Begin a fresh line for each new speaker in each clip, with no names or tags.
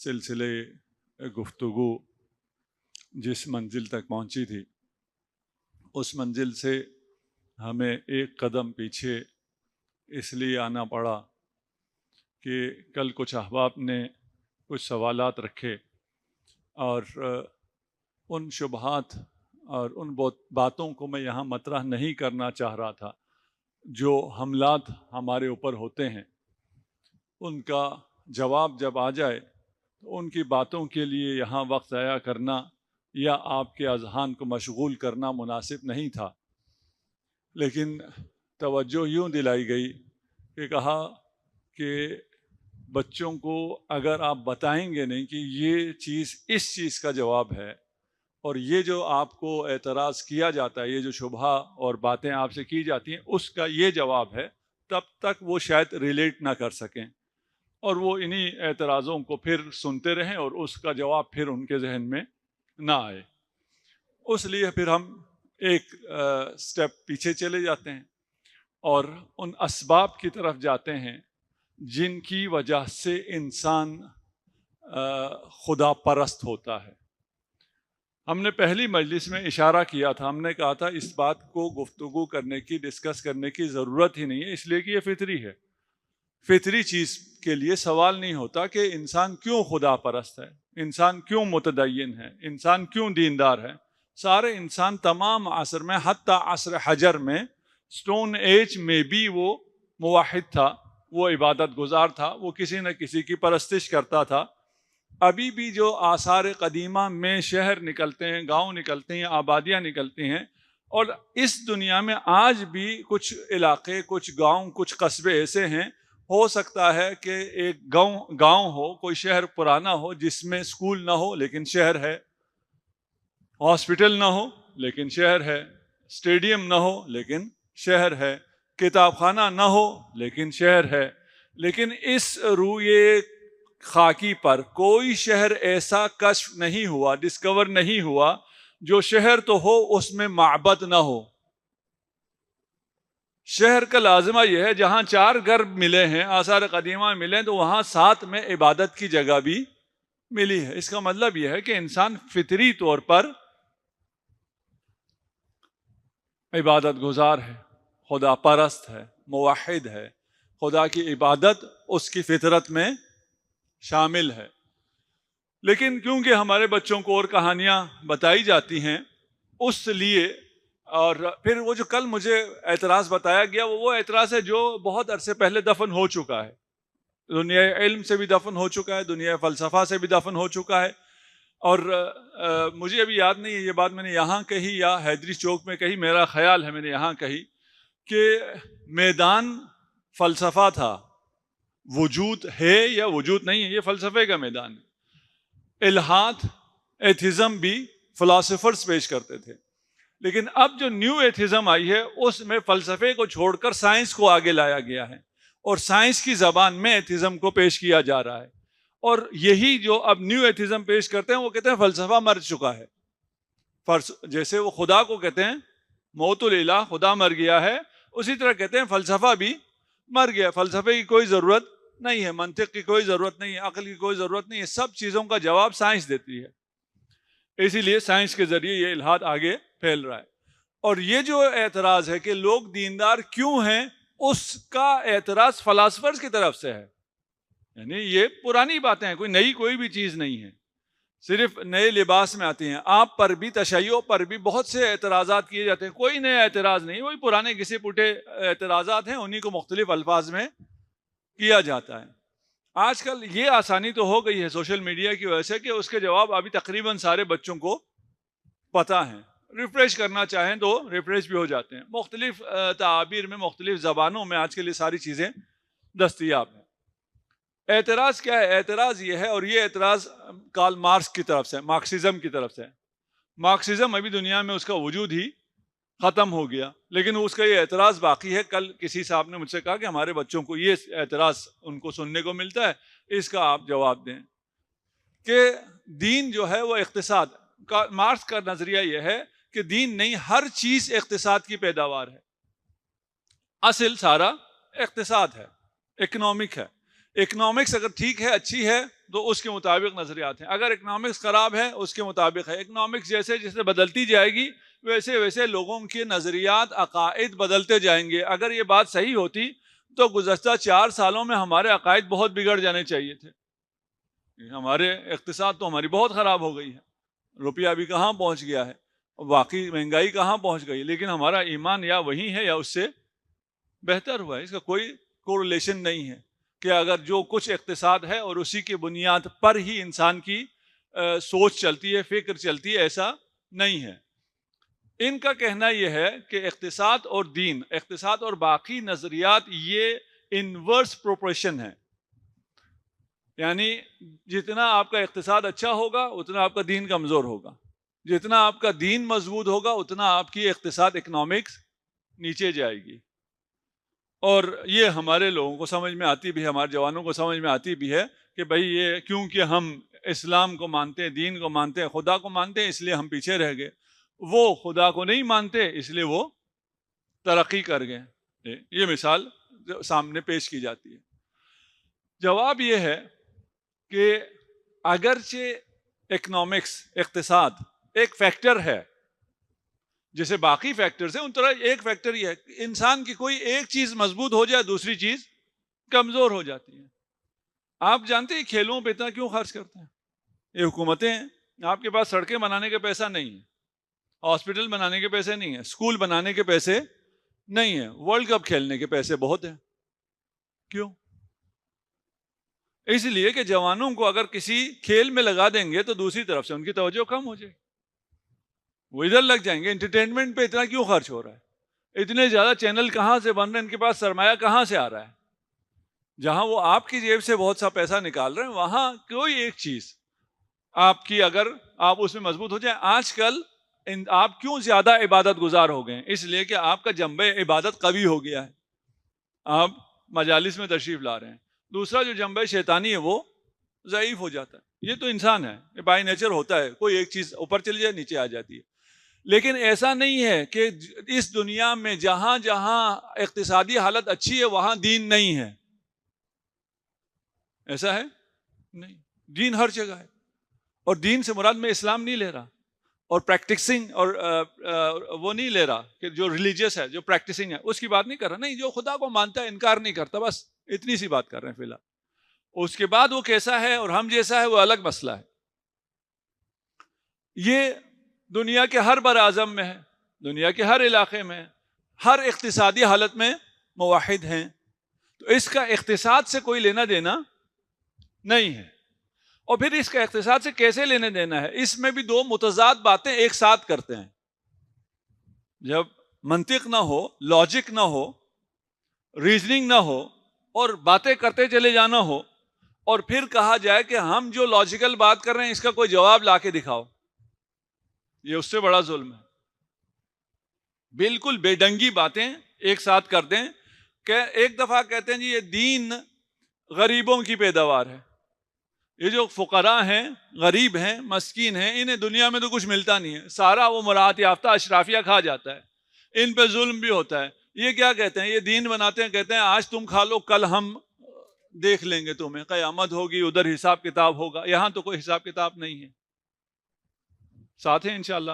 سلسلے گفتگو جس منزل تک پہنچی تھی اس منزل سے ہمیں ایک قدم پیچھے اس لیے آنا پڑا کہ کل کچھ احباب نے کچھ سوالات رکھے اور ان شبہات اور ان باتوں کو میں یہاں مطرح نہیں کرنا چاہ رہا تھا جو حملات ہمارے اوپر ہوتے ہیں ان کا جواب جب آ جائے تو ان کی باتوں کے لیے یہاں وقت ضائع کرنا یا آپ کے اذہان کو مشغول کرنا مناسب نہیں تھا، لیکن توجہ یوں دلائی گئی کہ کہا کہ بچوں کو اگر آپ بتائیں گے نہیں کہ یہ چیز اس چیز کا جواب ہے اور یہ جو آپ کو اعتراض کیا جاتا ہے، یہ جو شبہ اور باتیں آپ سے کی جاتی ہیں اس کا یہ جواب ہے، تب تک وہ شاید ریلیٹ نہ کر سکیں اور وہ انہی اعتراضوں کو پھر سنتے رہیں اور اس کا جواب پھر ان کے ذہن میں نہ آئے۔ اس لیے پھر ہم ایک سٹیپ پیچھے چلے جاتے ہیں اور ان اسباب کی طرف جاتے ہیں جن کی وجہ سے انسان خدا پرست ہوتا ہے۔ ہم نے پہلی مجلس میں اشارہ کیا تھا، ہم نے کہا تھا اس بات کو گفتگو کرنے کی، ڈسکس کرنے کی ضرورت ہی نہیں ہے، اس لیے کہ یہ فطری ہے۔ فطری چیز کے لیے سوال نہیں ہوتا کہ انسان کیوں خدا پرست ہے، انسان کیوں متدین ہے، انسان کیوں دیندار ہے۔ سارے انسان تمام عصر میں، حتی عصر حجر میں، سٹون ایج میں بھی وہ موحد تھا، وہ عبادت گزار تھا، وہ کسی نہ کسی کی پرستش کرتا تھا۔ ابھی بھی جو آثار قدیمہ میں شہر نکلتے ہیں، گاؤں نکلتے ہیں، آبادیاں نکلتی ہیں، اور اس دنیا میں آج بھی کچھ علاقے، کچھ گاؤں، کچھ قصبے ایسے ہیں، ہو سکتا ہے کہ ایک گاؤں ہو، کوئی شہر پرانا ہو جس میں اسکول نہ ہو لیکن شہر ہے، ہاسپٹل نہ ہو لیکن شہر ہے، اسٹیڈیم نہ ہو لیکن شہر ہے، کتاب خانہ نہ ہو لیکن شہر ہے۔ لیکن اس روئے خاکی پر کوئی شہر ایسا کشف نہیں ہوا، ڈسکور نہیں ہوا جو شہر تو ہو اس میں معبد نہ ہو۔ شہر کا لازمہ یہ ہے جہاں 4 گھر ملے ہیں، آثار قدیمہ ملے، تو وہاں ساتھ میں عبادت کی جگہ بھی ملی ہے۔ اس کا مطلب یہ ہے کہ انسان فطری طور پر عبادت گزار ہے، خدا پرست ہے، موحد ہے، خدا کی عبادت اس کی فطرت میں شامل ہے۔ لیکن کیونکہ ہمارے بچوں کو اور کہانیاں بتائی جاتی ہیں، اس لیے، اور پھر وہ جو کل مجھے اعتراض بتایا گیا وہ اعتراض ہے جو بہت عرصے پہلے دفن ہو چکا ہے، دنیا علم سے بھی دفن ہو چکا ہے، دنیا فلسفہ سے بھی دفن ہو چکا ہے۔ اور مجھے ابھی یاد نہیں ہے یہ بات میں نے یہاں کہی یا حیدری چوک میں کہی، میرا خیال ہے میں نے یہاں کہی کہ میدان فلسفہ تھا، وجود ہے یا وجود نہیں ہے یہ فلسفے کا میدان ہے۔ الحاد، ایتھزم بھی فلاسفرز پیش کرتے تھے، لیکن اب جو نیو ایتھزم آئی ہے اس میں فلسفے کو چھوڑ کر سائنس کو آگے لایا گیا ہے اور سائنس کی زبان میں ایتھزم کو پیش کیا جا رہا ہے۔ اور یہی جو اب نیو ایتھزم پیش کرتے ہیں وہ کہتے ہیں فلسفہ مر چکا ہے، جیسے وہ خدا کو کہتے ہیں موت الالہ، خدا مر گیا ہے، اسی طرح کہتے ہیں فلسفہ بھی مر گیا، فلسفے کی کوئی ضرورت نہیں ہے، منطق کی کوئی ضرورت نہیں ہے، عقل کی کوئی ضرورت نہیں ہے، سب چیزوں کا جواب سائنس دیتی ہے۔ اسی لیے سائنس کے ذریعے یہ الحاد آگے پھیل رہا ہے۔ اور یہ جو اعتراض ہے کہ لوگ دیندار کیوں ہیں، اس کا اعتراض فلاسفرز کی طرف سے ہے، یعنی یہ پرانی باتیں ہیں، کوئی بھی چیز نہیں ہے، صرف نئے لباس میں آتی ہیں۔ آپ پر بھی، تشیع پر بھی بہت سے اعتراضات کیے جاتے ہیں، کوئی نیا اعتراض نہیں، وہی پرانے گھسے پٹے اعتراضات ہیں، انہی کو مختلف الفاظ میں کیا جاتا ہے۔ آج کل یہ آسانی تو ہو گئی ہے سوشل میڈیا کی وجہ سے کہ اس کے جواب ابھی تقریباً سارے بچوں کو پتہ ہیں، ریفریش کرنا چاہیں تو ریفریش بھی ہو جاتے ہیں، مختلف تعابیر میں، مختلف زبانوں میں آج کل یہ ساری چیزیں دستیاب ہیں۔ اعتراض کیا ہے؟ اعتراض یہ ہے، اور یہ اعتراض کارل مارکس کی طرف سے، مارکسزم کی طرف سے۔ مارکسزم ابھی دنیا میں اس کا وجود ہی ختم ہو گیا، لیکن اس کا یہ اعتراض باقی ہے۔ کل کسی صاحب نے مجھ سے کہا کہ ہمارے بچوں کو یہ اعتراض ان کو سننے کو ملتا ہے، اس کا آپ جواب دیں کہ دین جو ہے وہ اقتصاد کا، مارکس کا نظریہ یہ ہے کہ دین نہیں، ہر چیز اقتصاد کی پیداوار ہے، اصل سارا اقتصاد ہے، اکنامک ہے۔ اکنامکس اگر ٹھیک ہے، اچھی ہے، تو اس کے مطابق نظریات ہیں. اگر اکنامکس خراب ہے اس کے مطابق ہے. اکنامکس جیسے جیسے بدلتی جائے گی ویسے ویسے لوگوں کے نظریات عقائد بدلتے جائیں گے. اگر یہ بات صحیح ہوتی تو گزشتہ 4 سالوں میں ہمارے عقائد بہت بگڑ جانے چاہیے تھے. ہمارے اقتصاد تو ہماری بہت خراب ہو گئی ہے, روپیہ ابھی کہاں پہنچ گیا ہے, واقعی مہنگائی کہاں پہنچ گئی, لیکن ہمارا ایمان یا وہی ہے یا اس سے بہتر ہوا ہے. اس کا کوئی کوریلیشن نہیں ہے کہ اگر جو کچھ اقتصاد ہے اور اسی کی بنیاد پر ہی انسان کی سوچ چلتی ہے, فکر چلتی ہے, ایسا نہیں ہے. ان کا کہنا یہ ہے کہ اقتصاد اور دین, اقتصاد اور باقی نظریات یہ انورس پروپورشن ہے. یعنی جتنا آپ کا اقتصاد اچھا ہوگا اتنا آپ کا دین کمزور ہوگا, جتنا آپ کا دین مضبوط ہوگا اتنا آپ کی اقتصاد اکنامکس نیچے جائے گی. اور یہ ہمارے لوگوں کو سمجھ میں آتی بھی ہے, ہمارے جوانوں کو سمجھ میں آتی بھی ہے کہ بھئی یہ کیونکہ ہم اسلام کو مانتے ہیں, دین کو مانتے ہیں, خدا کو مانتے ہیں, اس لیے ہم پیچھے رہ گئے. وہ خدا کو نہیں مانتے اس لیے وہ ترقی کر گئے. یہ مثال سامنے پیش کی جاتی ہے. جواب یہ ہے کہ اگرچہ اکنامکس, اقتصاد ایک فیکٹر ہے جیسے باقی فیکٹرز ہیں, ان طرح ایک فیکٹر یہ ہے کہ انسان کی کوئی ایک چیز مضبوط ہو جائے دوسری چیز کمزور ہو جاتی ہے. آپ جانتے ہیں کھیلوں پہ اتنا کیوں خرچ کرتے ہیں؟ یہ حکومتیں ہیں. آپ کے پاس سڑکیں بنانے کے پیسہ نہیں ہے, ہاسپٹل بنانے کے پیسے نہیں ہیں, اسکول بنانے کے پیسے نہیں ہیں, ورلڈ کپ کھیلنے کے پیسے بہت ہیں. کیوں؟ اس لیے کہ جوانوں کو اگر کسی کھیل میں لگا دیں گے تو دوسری طرف سے ان کی توجہ کم ہو جائے گی, وہ ادھر لگ جائیں گے. انٹرٹینمنٹ پہ اتنا کیوں خرچ ہو رہا ہے, اتنے زیادہ چینل کہاں سے بن رہے ہیں, ان کے پاس سرمایہ کہاں سے آ رہا ہے؟ جہاں وہ آپ کی جیب سے بہت سا پیسہ نکال رہے ہیں وہاں کوئی ایک چیز آپ کی اگر آپ اس میں مضبوط ہو جائیں. آج کل آپ کیوں زیادہ عبادت گزار ہو گئے ہیں؟ اس لیے کہ آپ کا جنبہ عبادت قوی ہو گیا ہے, آپ مجالس میں تشریف لا رہے ہیں. دوسرا جو جنبہ شیطانی ہے وہ ضعیف ہو جاتا ہے. یہ تو انسان ہے, یہ بائی نیچر ہوتا ہے, کوئی ایک چیز اوپر چلی جائے نیچے آ جاتی ہے. لیکن ایسا نہیں ہے کہ اس دنیا میں جہاں جہاں اقتصادی حالت اچھی ہے وہاں دین نہیں ہے. ایسا ہے نہیں, دین ہر جگہ ہے. اور دین سے مراد میں اسلام نہیں لے رہا اور پریکٹسنگ اور وہ نہیں لے رہا کہ جو ریلیجیس ہے, جو پریکٹسنگ ہے اس کی بات نہیں کر رہا. نہیں, جو خدا کو مانتا ہے انکار نہیں کرتا, بس اتنی سی بات کر رہے ہیں فی الحال. اس کے بعد وہ کیسا ہے اور ہم جیسا ہے وہ الگ مسئلہ ہے. یہ دنیا کے ہر بر اعظم میں ہے, دنیا کے ہر علاقے میں, ہر اقتصادی حالت میں موحد ہیں. تو اس کا اقتصاد سے کوئی لینا دینا نہیں ہے. اور پھر اس کا اقتصاد سے کیسے لینے دینا ہے, اس میں بھی دو متضاد باتیں ایک ساتھ کرتے ہیں. جب منطق نہ ہو, لاجک نہ ہو, ریزننگ نہ ہو اور باتیں کرتے چلے جانا ہو, اور پھر کہا جائے کہ ہم جو لاجیکل بات کر رہے ہیں اس کا کوئی جواب لا کے دکھاؤ, یہ اس سے بڑا ظلم ہے. بالکل بے ڈنگی باتیں ایک ساتھ کر دیں کہ ایک دفعہ کہتے ہیں جی یہ دین غریبوں کی پیداوار ہے. یہ جو فقراء ہیں, غریب ہیں, مسکین ہیں, انہیں دنیا میں تو کچھ ملتا نہیں ہے, سارا وہ مراعات یافتہ اشرافیہ کھا جاتا ہے, ان پہ ظلم بھی ہوتا ہے. یہ کیا کہتے ہیں, یہ دین بناتے ہیں, کہتے ہیں آج تم کھا لو کل ہم دیکھ لیں گے تمہیں, قیامت ہوگی ادھر حساب کتاب ہوگا. یہاں تو کوئی حساب کتاب نہیں ہے. ساتھ ہیں انشاءاللہ.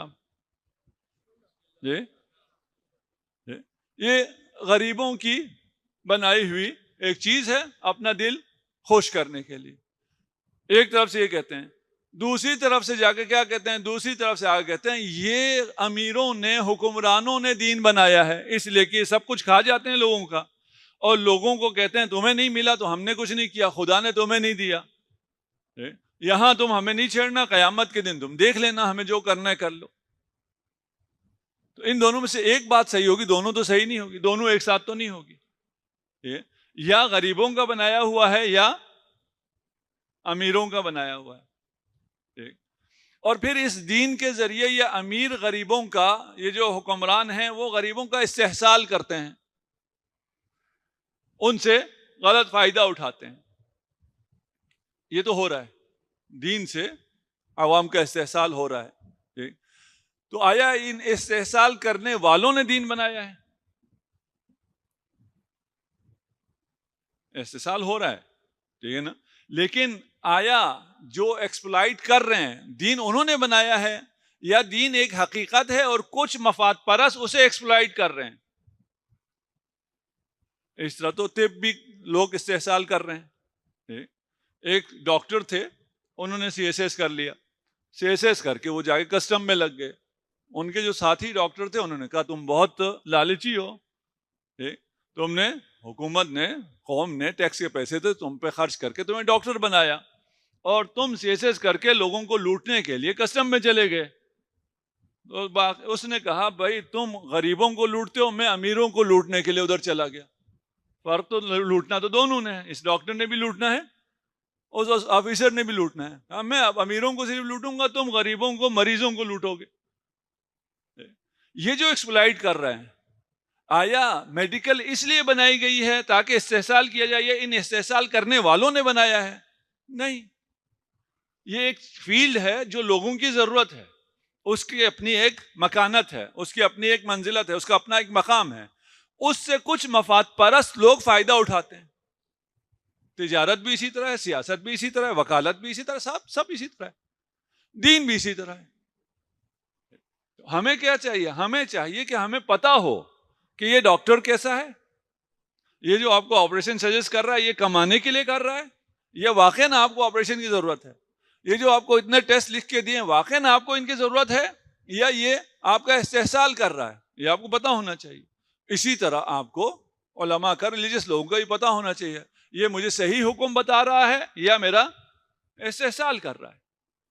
یہ غریبوں کی بنائی ہوئی ایک چیز ہے اپنا دل خوش کرنے کے لیے. ایک طرف سے یہ کہتے ہیں, دوسری طرف سے جا کے کیا کہتے ہیں, دوسری طرف سے آگے کہتے ہیں یہ امیروں نے, حکمرانوں نے دین بنایا ہے, اس لیے کہ سب کچھ کھا جاتے ہیں لوگوں کا, اور لوگوں کو کہتے ہیں تمہیں نہیں ملا تو ہم نے کچھ نہیں کیا, خدا نے تمہیں نہیں دیا, یہاں تم ہمیں نہیں چھیڑنا, قیامت کے دن تم دیکھ لینا, ہمیں جو کرنا ہے کر لو. تو ان دونوں میں سے ایک بات صحیح ہوگی, دونوں تو صحیح نہیں ہوگی, دونوں ایک ساتھ تو نہیں ہوگی. یا غریبوں کا بنایا ہوا ہے یا امیروں کا بنایا ہوا ہے. اور پھر اس دین کے ذریعے یہ امیر غریبوں کا, یہ جو حکمران ہیں وہ غریبوں کا استحصال کرتے ہیں, ان سے غلط فائدہ اٹھاتے ہیں. یہ تو ہو رہا ہے, دین سے عوام کا استحصال ہو رہا ہے. تو آیا ان استحصال کرنے والوں نے دین بنایا ہے؟ استحصال ہو رہا ہے, ٹھیک ہے نا, لیکن آیا جو ایکسپلائٹ کر رہے ہیں دین انہوں نے بنایا ہے یا دین ایک حقیقت ہے اور کچھ مفاد پرست اسے ایکسپلائٹ کر رہے ہیں؟ اس طرح تو طب بھی لوگ استحصال کر رہے ہیں. ایک ڈاکٹر تھے, انہوں نے سی ایس ایس کر لیا, سی ایس ایس کر کے وہ جا کے کسٹم میں لگ گئے. ان کے جو ساتھی ڈاکٹر تھے انہوں نے کہا تم بہت لالچی ہو, تم نے, حکومت نے, قوم نے ٹیکس کے پیسے تھے تم پہ خرچ کر کے تمہیں ڈاکٹر بنایا اور تم سی ایس ایس کر کے لوگوں کو لوٹنے کے لیے کسٹم میں چلے گئے. اس نے کہا بھائی تم غریبوں کو لوٹتے ہو, میں امیروں کو لوٹنے کے لیے ادھر چلا گیا. فرق تو لوٹنا تو دونوں نے ہے, اس ڈاکٹر نے بھی لوٹنا ہے, اس آفیسر نے بھی لوٹنا ہے. میں اب امیروں کو صرف لوٹوں گا, تم غریبوں کو, مریضوں کو لوٹو گے. یہ جو ایکسپلائٹ کر رہے ہیں, آیا میڈیکل اس لیے بنائی گئی ہے تاکہ استحصال کیا جائے, یا ان استحصال کرنے والوں نے بنایا ہے؟ نہیں, یہ ایک فیلڈ ہے جو لوگوں کی ضرورت ہے, اس کی اپنی ایک مکانت ہے, اس کی اپنی ایک منزلت ہے, اس کا اپنا ایک مقام ہے. اس سے کچھ مفاد پرست لوگ فائدہ اٹھاتے ہیں. تجارت بھی اسی طرح ہے, سیاست بھی اسی طرح ہے, وکالت بھی اسی طرح, سب اسی طرح ہے, دین بھی اسی طرح ہے. ہمیں کیا چاہیے؟ ہمیں چاہیے کہ ہمیں پتا ہو کہ یہ ڈاکٹر کیسا ہے, یہ جو آپ کو آپریشن سجیسٹ کر رہا ہے یہ کمانے کے لیے کر رہا ہے یا واقعاً آپ کو آپریشن کی ضرورت ہے؟ یہ جو آپ کو اتنے ٹیسٹ لکھ کے دیے واقعاً آپ کو ان کی ضرورت ہے یا یہ آپ کا استحصال کر رہا ہے؟ یہ آپ کو پتا ہونا چاہیے. اسی طرح آپ کو علماء کا, ریلیجس لوگوں کا بھی پتا ہونا چاہیے یہ مجھے صحیح حکم بتا رہا ہے یا میرا استحصال کر رہا ہے.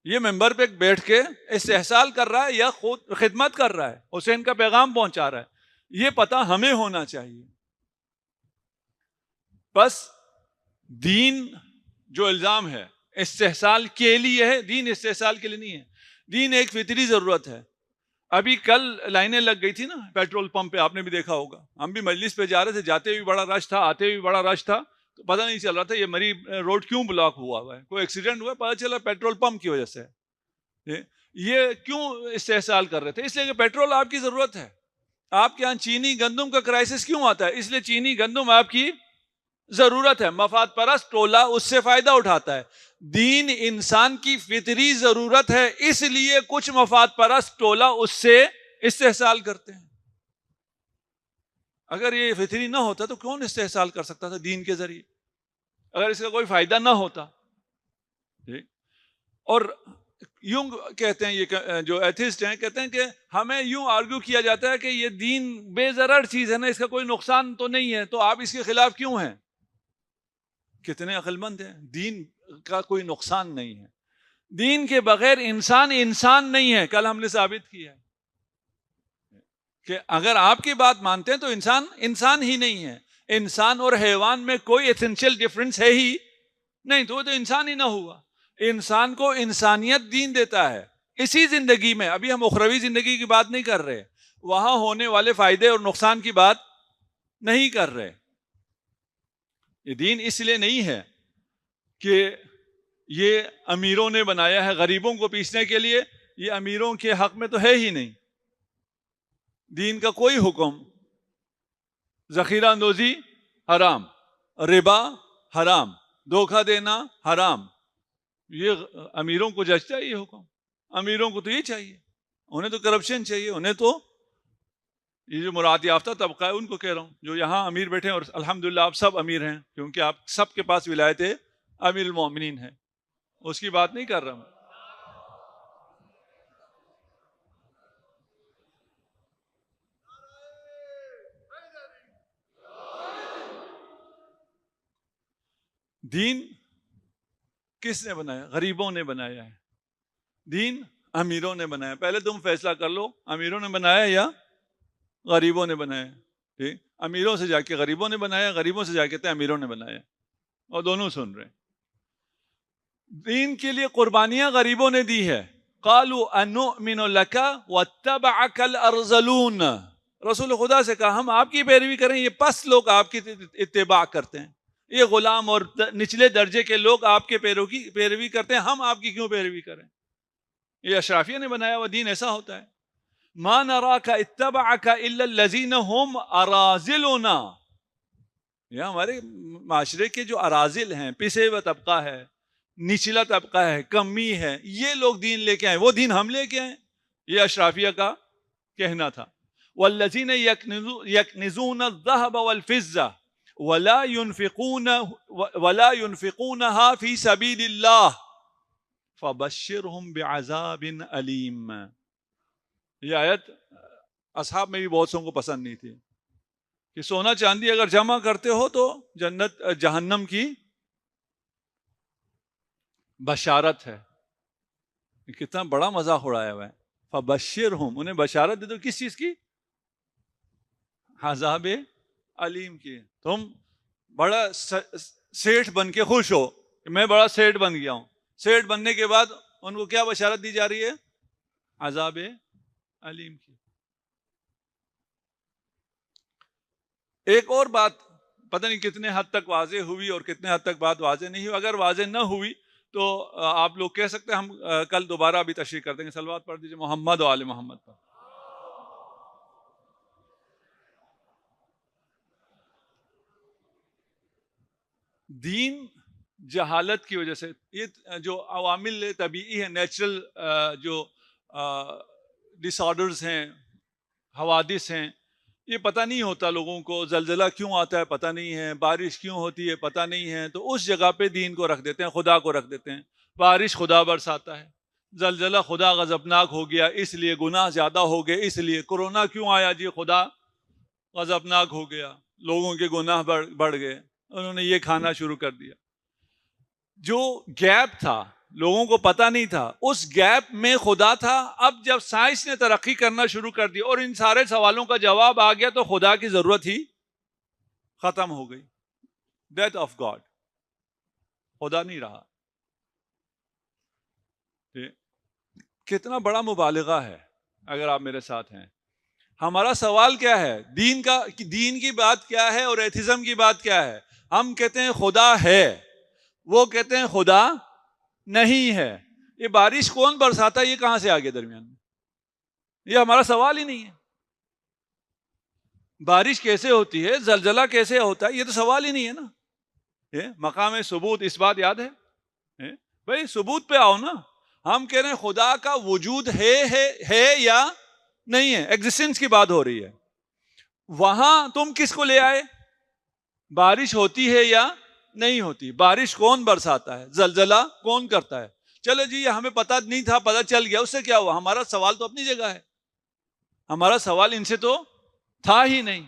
یہ ممبر پہ بیٹھ کے استحصال کر رہا ہے یا خود خدمت کر رہا ہے, حسین کا پیغام پہنچا رہا ہے, یہ پتا ہمیں ہونا چاہیے. بس دین جو الزام ہے استحصال کے لیے ہے, دین استحصال کے لیے نہیں ہے. دین ایک فطری ضرورت ہے. ابھی کل لائنیں لگ گئی تھی نا پیٹرول پمپ پہ, آپ نے بھی دیکھا ہوگا. ہم بھی مجلس پہ جا رہے تھے, جاتے بھی بڑا رش تھا, آتے بھی بڑا رش تھا, تو پتہ نہیں چل رہا تھا یہ مری روڈ کیوں بلاک ہوا ہے, کوئی ایکسیڈنٹ ہوا ہے, پتہ چلا پیٹرول پمپ کی وجہ سے. یہ کیوں استحصال کر رہے تھے؟ اس لیے کہ پیٹرول آپ کی ضرورت ہے. آپ کے یہاں چینی گندم کا کرائسس کیوں آتا ہے؟ اس لیے چینی گندم آپ کی ضرورت ہے. مفاد پرست ٹولہ اس سے فائدہ اٹھاتا ہے. دین انسان کی فطری ضرورت ہے, اس لیے کچھ مفاد پرست ٹولہ اس سے استحصال کرتے ہیں. اگر یہ فطری نہ ہوتا تو کون استحصال کر سکتا تھا دین کے ذریعے, اگر اس کا کوئی فائدہ نہ ہوتا؟ اور یوں کہتے ہیں یہ جو ایتھسٹ ہیں, کہتے ہیں کہ ہمیں یوں آرگو کیا جاتا ہے کہ یہ دین بے ضرر چیز ہے نا, اس کا کوئی نقصان تو نہیں ہے, تو آپ اس کے خلاف کیوں ہیں؟ کتنے عقل مند ہیں. دین کا کوئی نقصان نہیں ہے. دین کے بغیر انسان نہیں ہے. کل ہم نے ثابت کیا کہ اگر آپ کی بات مانتے ہیں تو انسان ہی نہیں ہے. انسان اور حیوان میں کوئی ایسنشل ڈفرنس ہے ہی نہیں, تو وہ تو انسان ہی نہ ہوا. انسان کو انسانیت دین دیتا ہے اسی زندگی میں. ابھی ہم اخروی زندگی کی بات نہیں کر رہے, وہاں ہونے والے فائدے اور نقصان کی بات نہیں کر رہے. یہ دین اس لیے نہیں ہے کہ یہ امیروں نے بنایا ہے غریبوں کو پیسنے کے لیے, یہ امیروں کے حق میں تو ہے ہی نہیں. دین کا کوئی حکم, ذخیرہ اندوزی حرام, ربا حرام, دھوکہ دینا حرام, یہ امیروں کو جچتا ہے یہ حکم؟ امیروں کو تو یہ چاہیے, انہیں تو کرپشن چاہیے, انہیں تو یہ جو مراد یافتہ طبقہ ہے ان کو کہہ رہا ہوں, جو یہاں امیر بیٹھے ہیں, اور الحمدللہ آپ سب امیر ہیں کیونکہ آپ سب کے پاس ولایت امیر المومنین ہے, اس کی بات نہیں کر رہا ہوں. دین کس نے بنایا؟ غریبوں نے بنایا ہے. دین امیروں نے بنایا. پہلے تم فیصلہ کر لو امیروں نے بنایا یا غریبوں نے بنایا. ٹھیک, امیروں سے جا کے غریبوں نے بنایا, غریبوں سے جا کے امیروں نے بنایا, اور دونوں سن رہے ہیں. دین کے لیے قربانیاں غریبوں نے دی ہے. قالوا انؤمن لك واتبعك الارذلون, رسول خدا سے کہا ہم آپ کی پیروی کریں, یہ پس لوگ آپ کی اتباع کرتے ہیں, یہ غلام اور نچلے درجے کے لوگ آپ کے پیروی کرتے ہیں, ہم آپ کی کیوں پیروی کریں؟ یہ اشرافیہ نے بنایا ہوا دین ایسا ہوتا ہے. ما نراک اتبعک الا الذین هم اراذلنا, یہ ہمارے معاشرے کے جو اراذل ہیں, پسے ہوئے طبقہ ہے, نچلا طبقہ ہے, کمی ہے, یہ لوگ دین لے کے آئے, وہ دین ہم لے کے آئے. یہ اشرافیہ کا کہنا تھا. والذین یکنزون الذهب والفضة ولا ينفقونها في سبيل الله فبشرهم بعذاب علیم. یہ آیت اصحاب میں بھی بہت سو کو پسند نہیں تھی کہ سونا چاندی اگر جمع کرتے ہو تو جنت جہنم کی بشارت ہے. کتنا بڑا مذاق اڑایا ہوا ہے. فبشرہم, انہیں بشارت دے دو کس چیز کی؟ عذاب علیم کی. تم بڑا سیٹھ بن کے خوش ہو کہ میں بڑا سیٹھ بن گیا ہوں. سیٹھ بننے کے بعد ان کو کیا بشارت دی جا رہی ہے؟ عذاب علیم کی. ایک اور بات پتہ نہیں کتنے حد تک واضح ہوئی اور کتنے حد تک بات واضح نہیں ہوئی. اگر واضح نہ ہوئی تو آپ لوگ کہہ سکتے ہیں, ہم کل دوبارہ بھی تشریح کر دیں گے. صلوات پڑھ دیجیے محمد و آل محمد پر. دین جہالت کی وجہ سے, یہ جو عوامل طبیعی ہیں, نیچرل جو ڈس آرڈرز ہیں, حوادث ہیں, یہ پتہ نہیں ہوتا لوگوں کو. زلزلہ کیوں آتا ہے پتہ نہیں ہے, بارش کیوں ہوتی ہے پتہ نہیں ہے, تو اس جگہ پہ دین کو رکھ دیتے ہیں, خدا کو رکھ دیتے ہیں. بارش خدا برساتا ہے, زلزلہ خدا غضبناک ہو گیا اس لیے, گناہ زیادہ ہو گئے اس لیے. کورونا کیوں آیا جی, خدا غضبناک ہو گیا, لوگوں کے گناہ بڑھ گئے, انہوں نے یہ کھانا شروع کر دیا. جو گیپ تھا لوگوں کو پتہ نہیں تھا, اس گیپ میں خدا تھا. اب جب سائنس نے ترقی کرنا شروع کر دی اور ان سارے سوالوں کا جواب آ گیا تو خدا کی ضرورت ہی ختم ہو گئی. ڈیتھ آف گاڈ, خدا نہیں رہا. کتنا بڑا مبالغہ ہے اگر آپ میرے ساتھ ہیں. ہمارا سوال کیا ہے؟ دین کی بات کیا ہے اور ایتھزم کی بات کیا ہے؟ ہم کہتے ہیں خدا ہے, وہ کہتے ہیں خدا نہیں ہے. یہ بارش کون برساتا ہے, یہ کہاں سے آ گیا درمیان میں؟ یہ ہمارا سوال ہی نہیں ہے. بارش کیسے ہوتی ہے, زلزلہ کیسے ہوتا ہے, یہ تو سوال ہی نہیں ہے نا. مقام ثبوت اس بات یاد ہے بھائی, ثبوت پہ آؤ نا. ہم کہہ رہے ہیں خدا کا وجود ہے یا نہیں ہے, ایگزسٹنس کی بات ہو رہی ہے. وہاں تم کس کو لے آئے؟ بارش ہوتی ہے یا نہیں ہوتی, بارش کون برساتا ہے, زلزلہ کون کرتا ہے. چلو جی, ہمیں پتہ نہیں تھا, پتہ چل گیا, اس سے کیا ہوا؟ ہمارا سوال تو اپنی جگہ ہے. ہمارا سوال ان سے تو تھا ہی نہیں.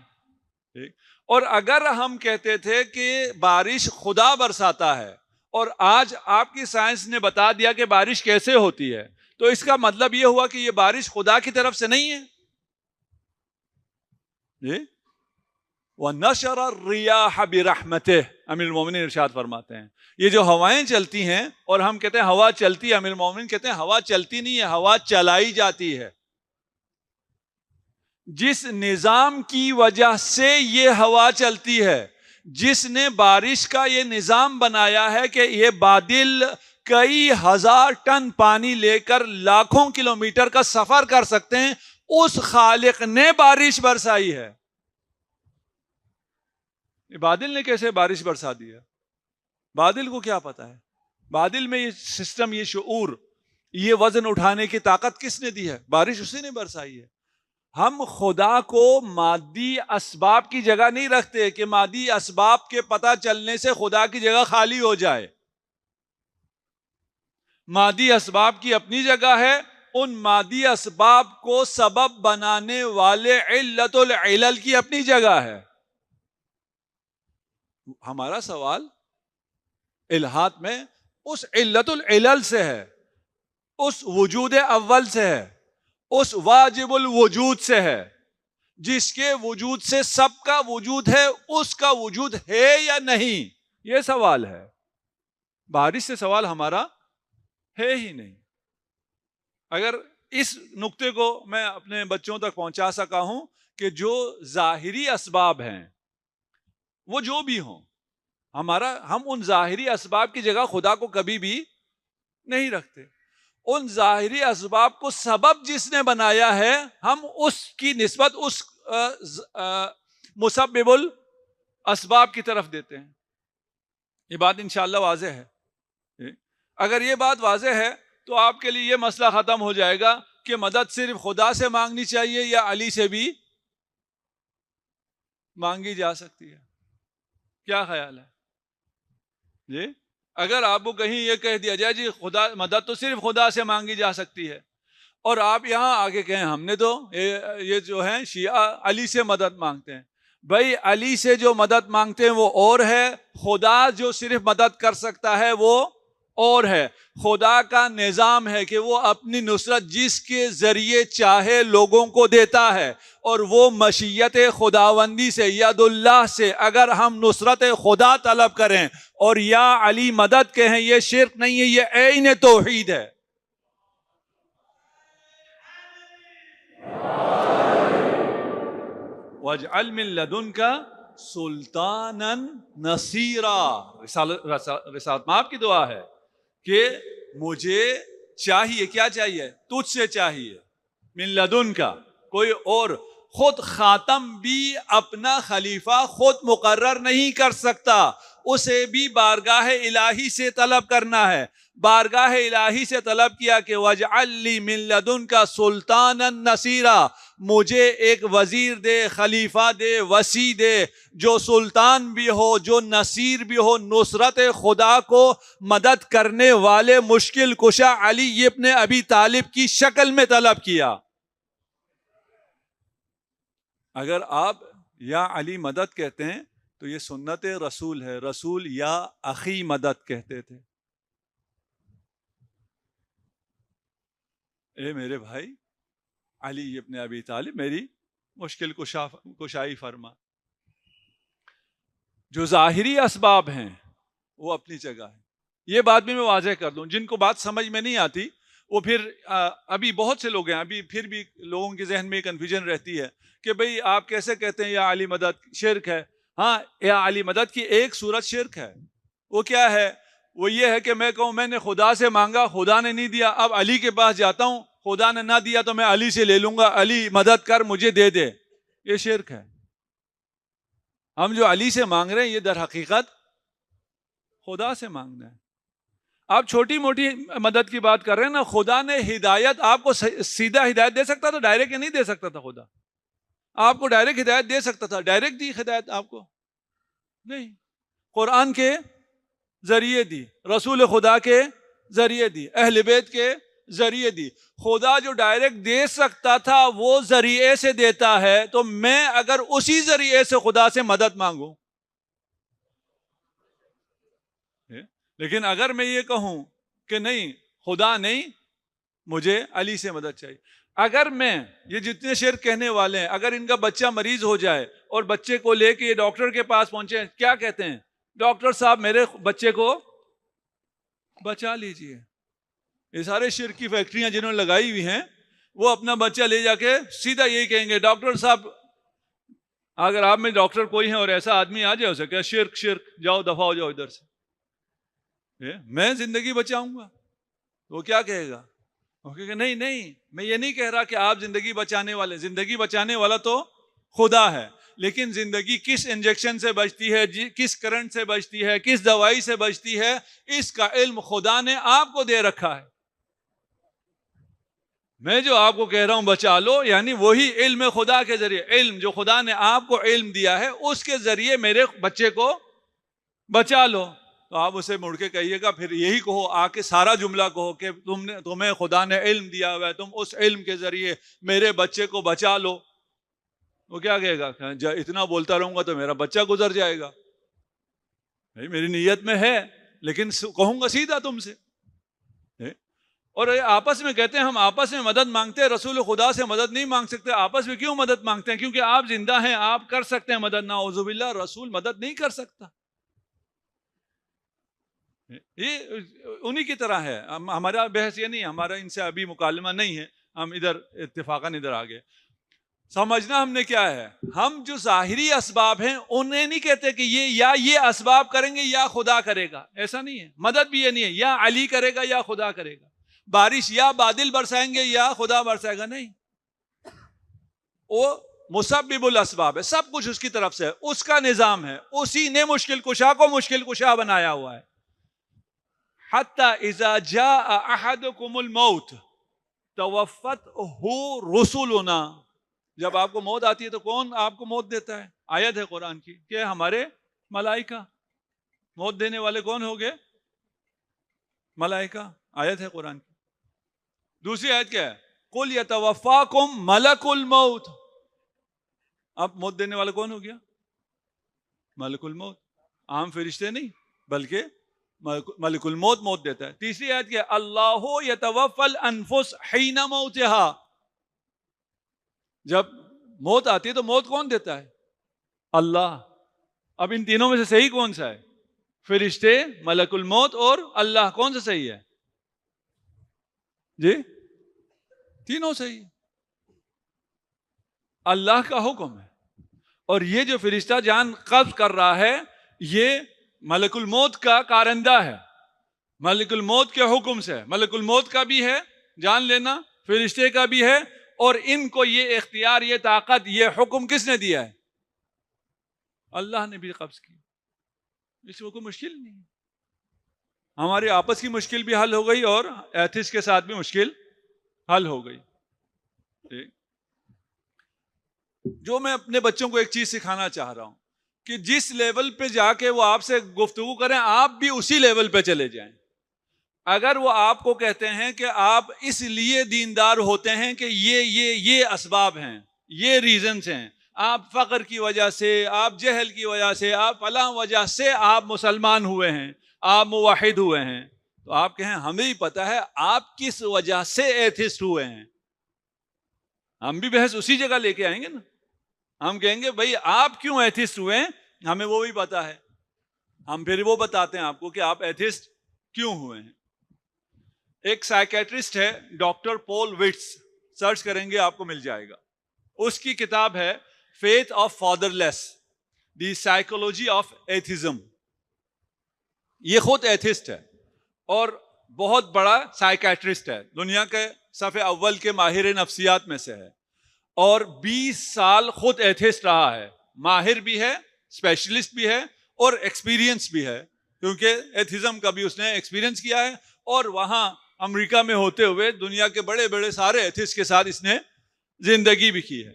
اور اگر ہم کہتے تھے کہ بارش خدا برساتا ہے اور آج آپ کی سائنس نے بتا دیا کہ بارش کیسے ہوتی ہے, تو اس کا مطلب یہ ہوا کہ یہ بارش خدا کی طرف سے نہیں ہے. وَنَشَرَ الرِّيَاحَ بِرَحْمَتِهِ, امیر المومنین ارشاد فرماتے ہیں یہ جو ہوائیں چلتی ہیں, اور ہم کہتے ہیں ہوا چلتی ہے, امیر المومنین کہتے ہیں ہوا چلتی نہیں ہے, ہوا چلائی جاتی ہے. جس نظام کی وجہ سے یہ ہوا چلتی ہے, جس نے بارش کا یہ نظام بنایا ہے کہ یہ بادل کئی ہزار ٹن پانی لے کر لاکھوں کلومیٹر کا سفر کر سکتے ہیں, اس خالق نے بارش برسائی ہے. بادل نے کیسے بارش برسا دیا؟ بادل کو کیا پتا ہے؟ بادل میں یہ سسٹم, یہ شعور, یہ وزن اٹھانے کی طاقت کس نے دی ہے؟ بارش اسی نے برسائی ہے. ہم خدا کو مادی اسباب کی جگہ نہیں رکھتے کہ مادی اسباب کے پتہ چلنے سے خدا کی جگہ خالی ہو جائے. مادی اسباب کی اپنی جگہ ہے, ان مادی اسباب کو سبب بنانے والے علت العلل کی اپنی جگہ ہے. ہمارا سوال الہات میں اس علت العلل سے ہے, اس وجود اول سے ہے, اس واجب الوجود سے ہے, جس کے وجود سے سب کا وجود ہے, اس کا وجود ہے یا نہیں, یہ سوال ہے. بارش سے سوال ہمارا ہے ہی نہیں. اگر اس نقطے کو میں اپنے بچوں تک پہنچا سکا ہوں کہ جو ظاہری اسباب ہیں وہ جو بھی ہوں, ہم ان ظاہری اسباب کی جگہ خدا کو کبھی بھی نہیں رکھتے. ان ظاہری اسباب کو سبب جس نے بنایا ہے, ہم اس کی نسبت اس مسبب الاسباب کی طرف دیتے ہیں. یہ بات انشاءاللہ واضح ہے. اگر یہ بات واضح ہے تو آپ کے لیے یہ مسئلہ ختم ہو جائے گا کہ مدد صرف خدا سے مانگنی چاہیے یا علی سے بھی مانگی جا سکتی ہے. کیا خیال ہے جی؟ اگر آپ کو کہیں یہ کہہ دیا جائے جی خدا مدد تو صرف خدا سے مانگی جا سکتی ہے، اور آپ یہاں آگے کہیں ہم نے تو یہ جو ہیں شیعہ علی سے مدد مانگتے ہیں. بھائی علی سے جو مدد مانگتے ہیں وہ اور ہے، خدا جو صرف مدد کر سکتا ہے وہ اور ہے. خدا کا نظام ہے کہ وہ اپنی نصرت جس کے ذریعے چاہے لوگوں کو دیتا ہے، اور وہ مشیت خداوندی سے ید اللہ سے اگر ہم نصرت خدا طلب کریں اور یا علی مدد کہیں، یہ شرک نہیں ہے، یہ عین توحید ہے. وَاجْعَلْ مِن لَدُنْكَ سُلْطَانًا نَصِيرًا. رسالت مآب کی دعا ہے کہ مجھے چاہیے، کیا چاہیے؟ تجھ سے چاہیے. من لدن کا، کوئی اور. خود خاتم بھی اپنا خلیفہ خود مقرر نہیں کر سکتا، اسے بھی بارگاہ الہی سے طلب کرنا ہے. بارگاہ الہی سے طلب کیا کہ وَاجْعَلْ لِي مِن لَدُنْكَ سُلْطَانًا نَصِيرًا، مجھے ایک وزیر دے، خلیفہ دے، وصی دے، جو سلطان بھی ہو، جو نصیر بھی ہو، نصرت خدا کو مدد کرنے والے مشکل کشا علی ابن ابی طالب کی شکل میں طلب کیا. اگر آپ یا علی مدد کہتے ہیں تو یہ سنت رسول ہے. رسول یا اخی مدد کہتے تھے. اے میرے بھائی علی ابن ابی طالب، میری مشکل کشائی فرما. جو ظاہری اسباب ہیں وہ اپنی جگہ ہے. یہ بات بھی میں واضح کر دوں، جن کو بات سمجھ میں نہیں آتی وہ پھر ابھی بہت سے لوگ ہیں، ابھی پھر بھی لوگوں کے ذہن میں کنفیوژن رہتی ہے کہ بھئی آپ کیسے کہتے ہیں یا علی مدد شرک ہے. ہاں، یا علی مدد کی ایک صورت شرک ہے. وہ کیا ہے؟ وہ یہ ہے کہ میں کہوں میں نے خدا سے مانگا، خدا نے نہیں دیا، اب علی کے پاس جاتا ہوں، خدا نے نہ دیا تو میں علی سے لے لوں گا، علی مدد کر مجھے دے دے. یہ شرک ہے. ہم جو علی سے مانگ رہے ہیں یہ در حقیقت خدا سے مانگنا ہے. آپ چھوٹی موٹی مدد کی بات کر رہے ہیں نا، خدا نے ہدایت آپ کو سیدھا ہدایت دے سکتا تھا، ڈائریکٹ نہیں دے سکتا تھا. خدا آپ کو ڈائریکٹ ہدایت دے سکتا تھا، ڈائریکٹ دی ہدایت آپ کو نہیں. قرآن کے ذریعے دی، رسول خدا کے ذریعے دی، اہل بیت کے ذریعے دی. خدا جو ڈائریکٹ دے سکتا تھا وہ ذریعے سے دیتا ہے، تو میں اگر اسی ذریعے سے خدا سے مدد مانگوں، لیکن اگر میں یہ کہوں کہ نہیں خدا نہیں، مجھے علی سے مدد چاہیے. اگر میں یہ جتنے شرک کہنے والے ہیں، اگر ان کا بچہ مریض ہو جائے اور بچے کو لے کے یہ ڈاکٹر کے پاس پہنچے، کیا کہتے ہیں؟ ڈاکٹر صاحب میرے بچے کو بچا لیجئے. یہ سارے شرک کی فیکٹریاں جنہوں نے لگائی ہوئی ہیں وہ اپنا بچہ لے جا کے سیدھا یہی کہیں گے ڈاکٹر صاحب. اگر آپ میں ڈاکٹر کوئی ہیں اور ایسا آدمی آ جائے اسے کہ شرک شرک، جاؤ دفع ہو جاؤ ادھر سے، میں زندگی بچاؤں گا، وہ کیا کہے گا؟ وہ کہے گا نہیں نہیں، میں یہ نہیں کہہ رہا کہ آپ زندگی بچانے والے، زندگی بچانے والا تو خدا ہے، لیکن زندگی کس انجیکشن سے بچتی ہے، کس کرنٹ سے بچتی ہے، کس دوائی سے بچتی ہے، اس کا علم خدا نے آپ کو دے رکھا ہے. میں جو آپ کو کہہ رہا ہوں بچا لو، یعنی وہی علم خدا کے ذریعے، علم جو خدا نے آپ کو علم دیا ہے اس کے ذریعے میرے بچے کو بچا لو. تو آپ اسے مڑ کے کہیے گا، پھر یہی کہو، آ کے سارا جملہ کہو کہ تمہیں خدا نے علم دیا ہوا ہے، تم اس علم کے ذریعے میرے بچے کو بچا لو. وہ کیا کہے گا؟ اتنا بولتا رہوں گا تو میرا بچہ گزر جائے گا. بھائی میری نیت میں ہے، لیکن کہوں گا سیدھا تم سے. اور آپس میں کہتے ہیں ہم آپس میں مدد مانگتے ہیں، رسول خدا سے مدد نہیں مانگ سکتے. آپس میں کیوں مدد مانگتے ہیں؟ کیونکہ آپ زندہ ہیں، آپ کر سکتے ہیں مدد. نعوذ باللہ، رسول مدد نہیں کر سکتا. یہ انہی کی طرح ہے. ہمارا بحث یہ نہیں، ہمارا ان سے ابھی مکالمہ نہیں ہے، ہم ادھر اتفاقاً ادھر آگے. سمجھنا ہم نے کیا ہے، ہم جو ظاہری اسباب ہیں انہیں نہیں کہتے کہ یہ اسباب کریں گے یا خدا کرے گا. ایسا نہیں ہے. مدد بھی یہ نہیں ہے یا علی کرے گا یا خدا کرے گا. بارش یا بادل برسائیں گے یا خدا برسائے گا، نہیں. وہ مسبب الاسباب ہے، سب کچھ اس کی طرف سے ہے، اس کا نظام ہے، اسی نے مشکل کشا کو مشکل کشا بنایا ہوا ہے. حتی اذا جاء احدکم الموت توفتہ رسلنا، جب آپ کو موت آتی ہے تو کون آپ کو موت دیتا ہے؟ آیت ہے قرآن کی کہ ہمارے ملائکہ. موت دینے والے کون ہو گئے؟ ملائکہ. آیت ہے قرآن کی. دوسری آیت کیا ہے؟ قل یتوفاکم ملک الموت. اب موت دینے والا کون ہو گیا؟ ملک الموت. عام فرشتے نہیں بلکہ ملک الموت موت دیتا ہے. تیسری آیت کیا ہے؟ اللہ یتوفی الانفس حین موتها. جب موت آتی ہے تو موت کون دیتا ہے؟ اللہ. اب ان تینوں میں سے صحیح کون سا ہے؟ فرشتے، ملک الموت اور اللہ. کون سا صحیح ہے؟ جی تینوں صحیح ہے. اللہ کا حکم ہے، اور یہ جو فرشتہ جان قبض کر رہا ہے یہ ملک الموت کا کارندہ ہے. ملک الموت کے حکم سے. ملک الموت کا بھی ہے جان لینا، فرشتے کا بھی ہے، اور ان کو یہ اختیار، یہ طاقت، یہ حکم کس نے دیا ہے؟ اللہ نے بھی قبض کی. اس میں کوئی مشکل نہیں. ہمارے آپس کی مشکل بھی حل ہو گئی اور ایتھسٹ کے ساتھ بھی مشکل حل ہو گئی. جو میں اپنے بچوں کو ایک چیز سکھانا چاہ رہا ہوں کہ جس لیول پہ جا کے وہ آپ سے گفتگو کریں آپ بھی اسی لیول پہ چلے جائیں. اگر وہ آپ کو کہتے ہیں کہ آپ اس لیے دیندار ہوتے ہیں کہ یہ اسباب ہیں، یہ ریزنز ہیں، آپ فقر کی وجہ سے، آپ جہل کی وجہ سے، آپ فلاں وجہ سے آپ مسلمان ہوئے ہیں، آپ موحد ہوئے ہیں، تو آپ کہیں ہمیں ہی پتہ ہے آپ کس وجہ سے ایتھسٹ ہوئے ہیں. ہم بھی بحث اسی جگہ لے کے آئیں گے نا. ہم کہیں گے بھائی آپ کیوں ایتھسٹ ہوئے ہیں، ہمیں وہ بھی پتا ہے. ہم پھر وہ بتاتے ہیں آپ کو کہ آپ ایتھسٹ کیوں ہوئے ہیں. ایک سائیکیٹرسٹ ہے ڈاکٹر پول وٹس، سرچ کریں گے آپ کو مل جائے گا. اس کی کتاب ہے faith of father less, the psychology of atheism. یہ خود ایتھسٹ ہے اور بہت بڑا سائیکیٹرسٹ ہے، دنیا کے صف اول کے ماہر نفسیات میں سے ہے، اور 20 سال خود ایتھسٹ رہا ہے. ماہر بھی ہے، اسپیشلسٹ بھی ہے، اور ایکسپیرینس بھی ہے، کیونکہ ایتھزم کا بھی اس نے ایکسپیرینس کیا ہے، اور وہاں امریکہ میں ہوتے ہوئے دنیا کے بڑے بڑے سارے ایتھسٹ کے ساتھ اس نے زندگی بھی کی ہے.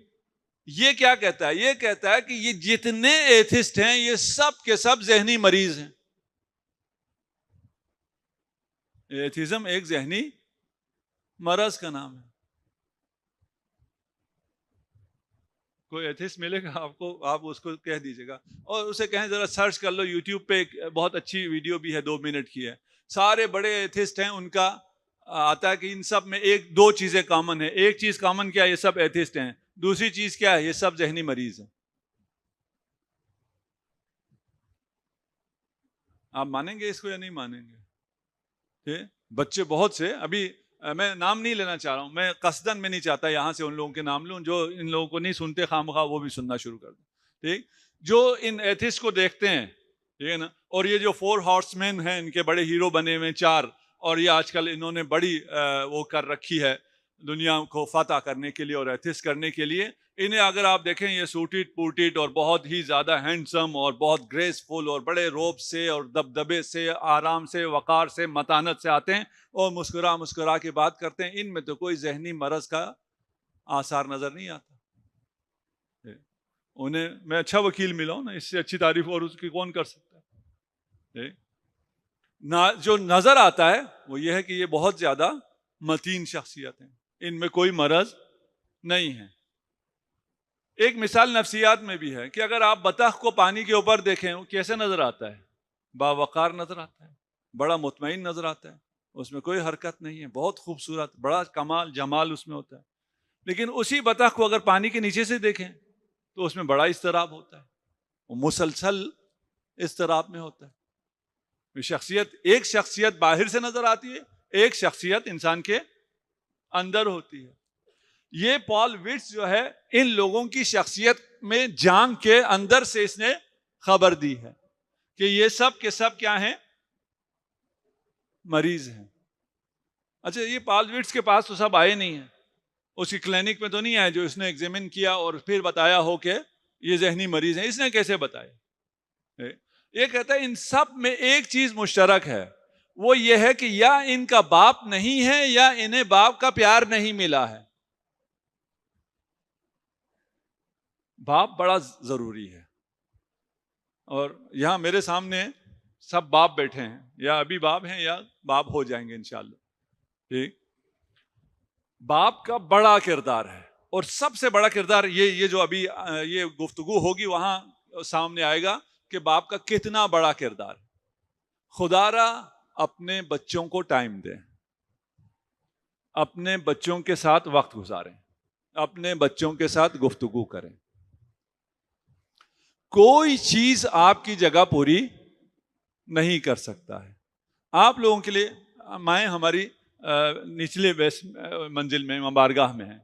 یہ کیا کہتا ہے؟ یہ کہتا ہے کہ یہ جتنے ایتھسٹ ہیں یہ سب کے سب ذہنی مریض ہیں. ایتھزم ایک ذہنی مرض کا نام ہے. کوئی ایتھسٹ ملے گا آپ کو، آپ اس کو کہہ دیجیے گا، اور اسے کہیں ذرا سرچ کر لو. یوٹیوب پہ ایک بہت اچھی ویڈیو بھی ہے 2 منٹ کی ہے. سارے بڑے ایتھسٹ ہیں، ان کا آتا ہے کہ ان سب میں ایک دو چیزیں کامن ہیں. ایک چیز کامن کیا ہے؟ یہ سب ایتھسٹ ہیں. دوسری چیز کیا ہے؟ یہ سب ذہنی مریض ہیں. آپ مانیں گے اس کو یا نہیں مانیں گے؟ بچے بہت سے، ابھی میں نام نہیں لینا چاہ رہا ہوں، میں قصدن میں نہیں چاہتا یہاں سے ان لوگوں کے نام لوں جو ان لوگوں کو نہیں سنتے خامخواہ وہ بھی سننا شروع کر دیں. ٹھیک، جو ان ایتھسٹ کو دیکھتے ہیں، ٹھیک ہے نا، اور یہ جو 4 ہارس مین ہیں، ان کے بڑے ہیرو بنے ہوئے 4، اور یہ آج کل انہوں نے بڑی وہ کر رکھی ہے دنیا کو فتح کرنے کے لیے اور ایتھسٹ کرنے کے لیے. انہیں اگر آپ دیکھیں یہ سوٹیڈ پوٹیڈ اور بہت ہی زیادہ ہینڈسم اور بہت گریسفل اور بڑے روب سے اور دبدبے سے، آرام سے، وقار سے، متانت سے آتے ہیں اور مسکرا مسکرا کے بات کرتے ہیں. ان میں تو کوئی ذہنی مرض کا آثار نظر نہیں آتا. انہیں میں اچھا وکیل ملا ہوں نا، اس سے اچھی تعریف اور اس کی کون کر سکتا ہے. جو نظر آتا ہے وہ یہ ہے کہ یہ بہت زیادہ متین شخصیت ہیں، ان میں کوئی مرض نہیں ہے. ایک مثال نفسیات میں بھی ہے کہ اگر آپ بطخ کو پانی کے اوپر دیکھیں وہ کیسے نظر آتا ہے؟ باوقار نظر آتا ہے، بڑا مطمئن نظر آتا ہے، اس میں کوئی حرکت نہیں ہے، بہت خوبصورت، بڑا کمال جمال اس میں ہوتا ہے. لیکن اسی بطخ کو اگر پانی کے نیچے سے دیکھیں تو اس میں بڑا اضطراب ہوتا ہے، وہ مسلسل اضطراب میں ہوتا ہے. شخصیت، ایک شخصیت باہر سے نظر آتی ہے، ایک شخصیت انسان کے اندر ہوتی ہے. یہ پال وٹس جو ہے ان لوگوں کی شخصیت میں جان کے اندر سے اس نے خبر دی ہے کہ یہ سب کے سب کیا ہیں؟ مریض ہیں. اچھا، یہ پال وٹس کے پاس تو سب آئے نہیں ہیں، اس کی کلینک میں تو نہیں آئے جو اس نے ایگزامن کیا اور پھر بتایا ہو کہ یہ ذہنی مریض ہیں. اس نے کیسے بتایا؟ یہ کہتا ہے ان سب میں ایک چیز مشترک ہے، وہ یہ ہے کہ یا ان کا باپ نہیں ہے یا انہیں باپ کا پیار نہیں ملا ہے. باپ بڑا ضروری ہے. اور یہاں میرے سامنے سب باپ بیٹھے ہیں, یا ابھی باپ ہیں یا باپ ہو جائیں گے انشاءاللہ. ٹھیک, باپ کا بڑا کردار ہے, اور سب سے بڑا کردار یہ جو ابھی یہ گفتگو ہوگی وہاں سامنے آئے گا کہ باپ کا کتنا بڑا کردار. خدا را اپنے بچوں کو ٹائم دیں, اپنے بچوں کے ساتھ وقت گزاریں, اپنے بچوں کے ساتھ گفتگو کریں. کوئی چیز آپ کی جگہ پوری نہیں کر سکتا ہے. آپ لوگوں کے لیے مائیں ہماری نچلے منزل میں بارگاہ میں ہیں,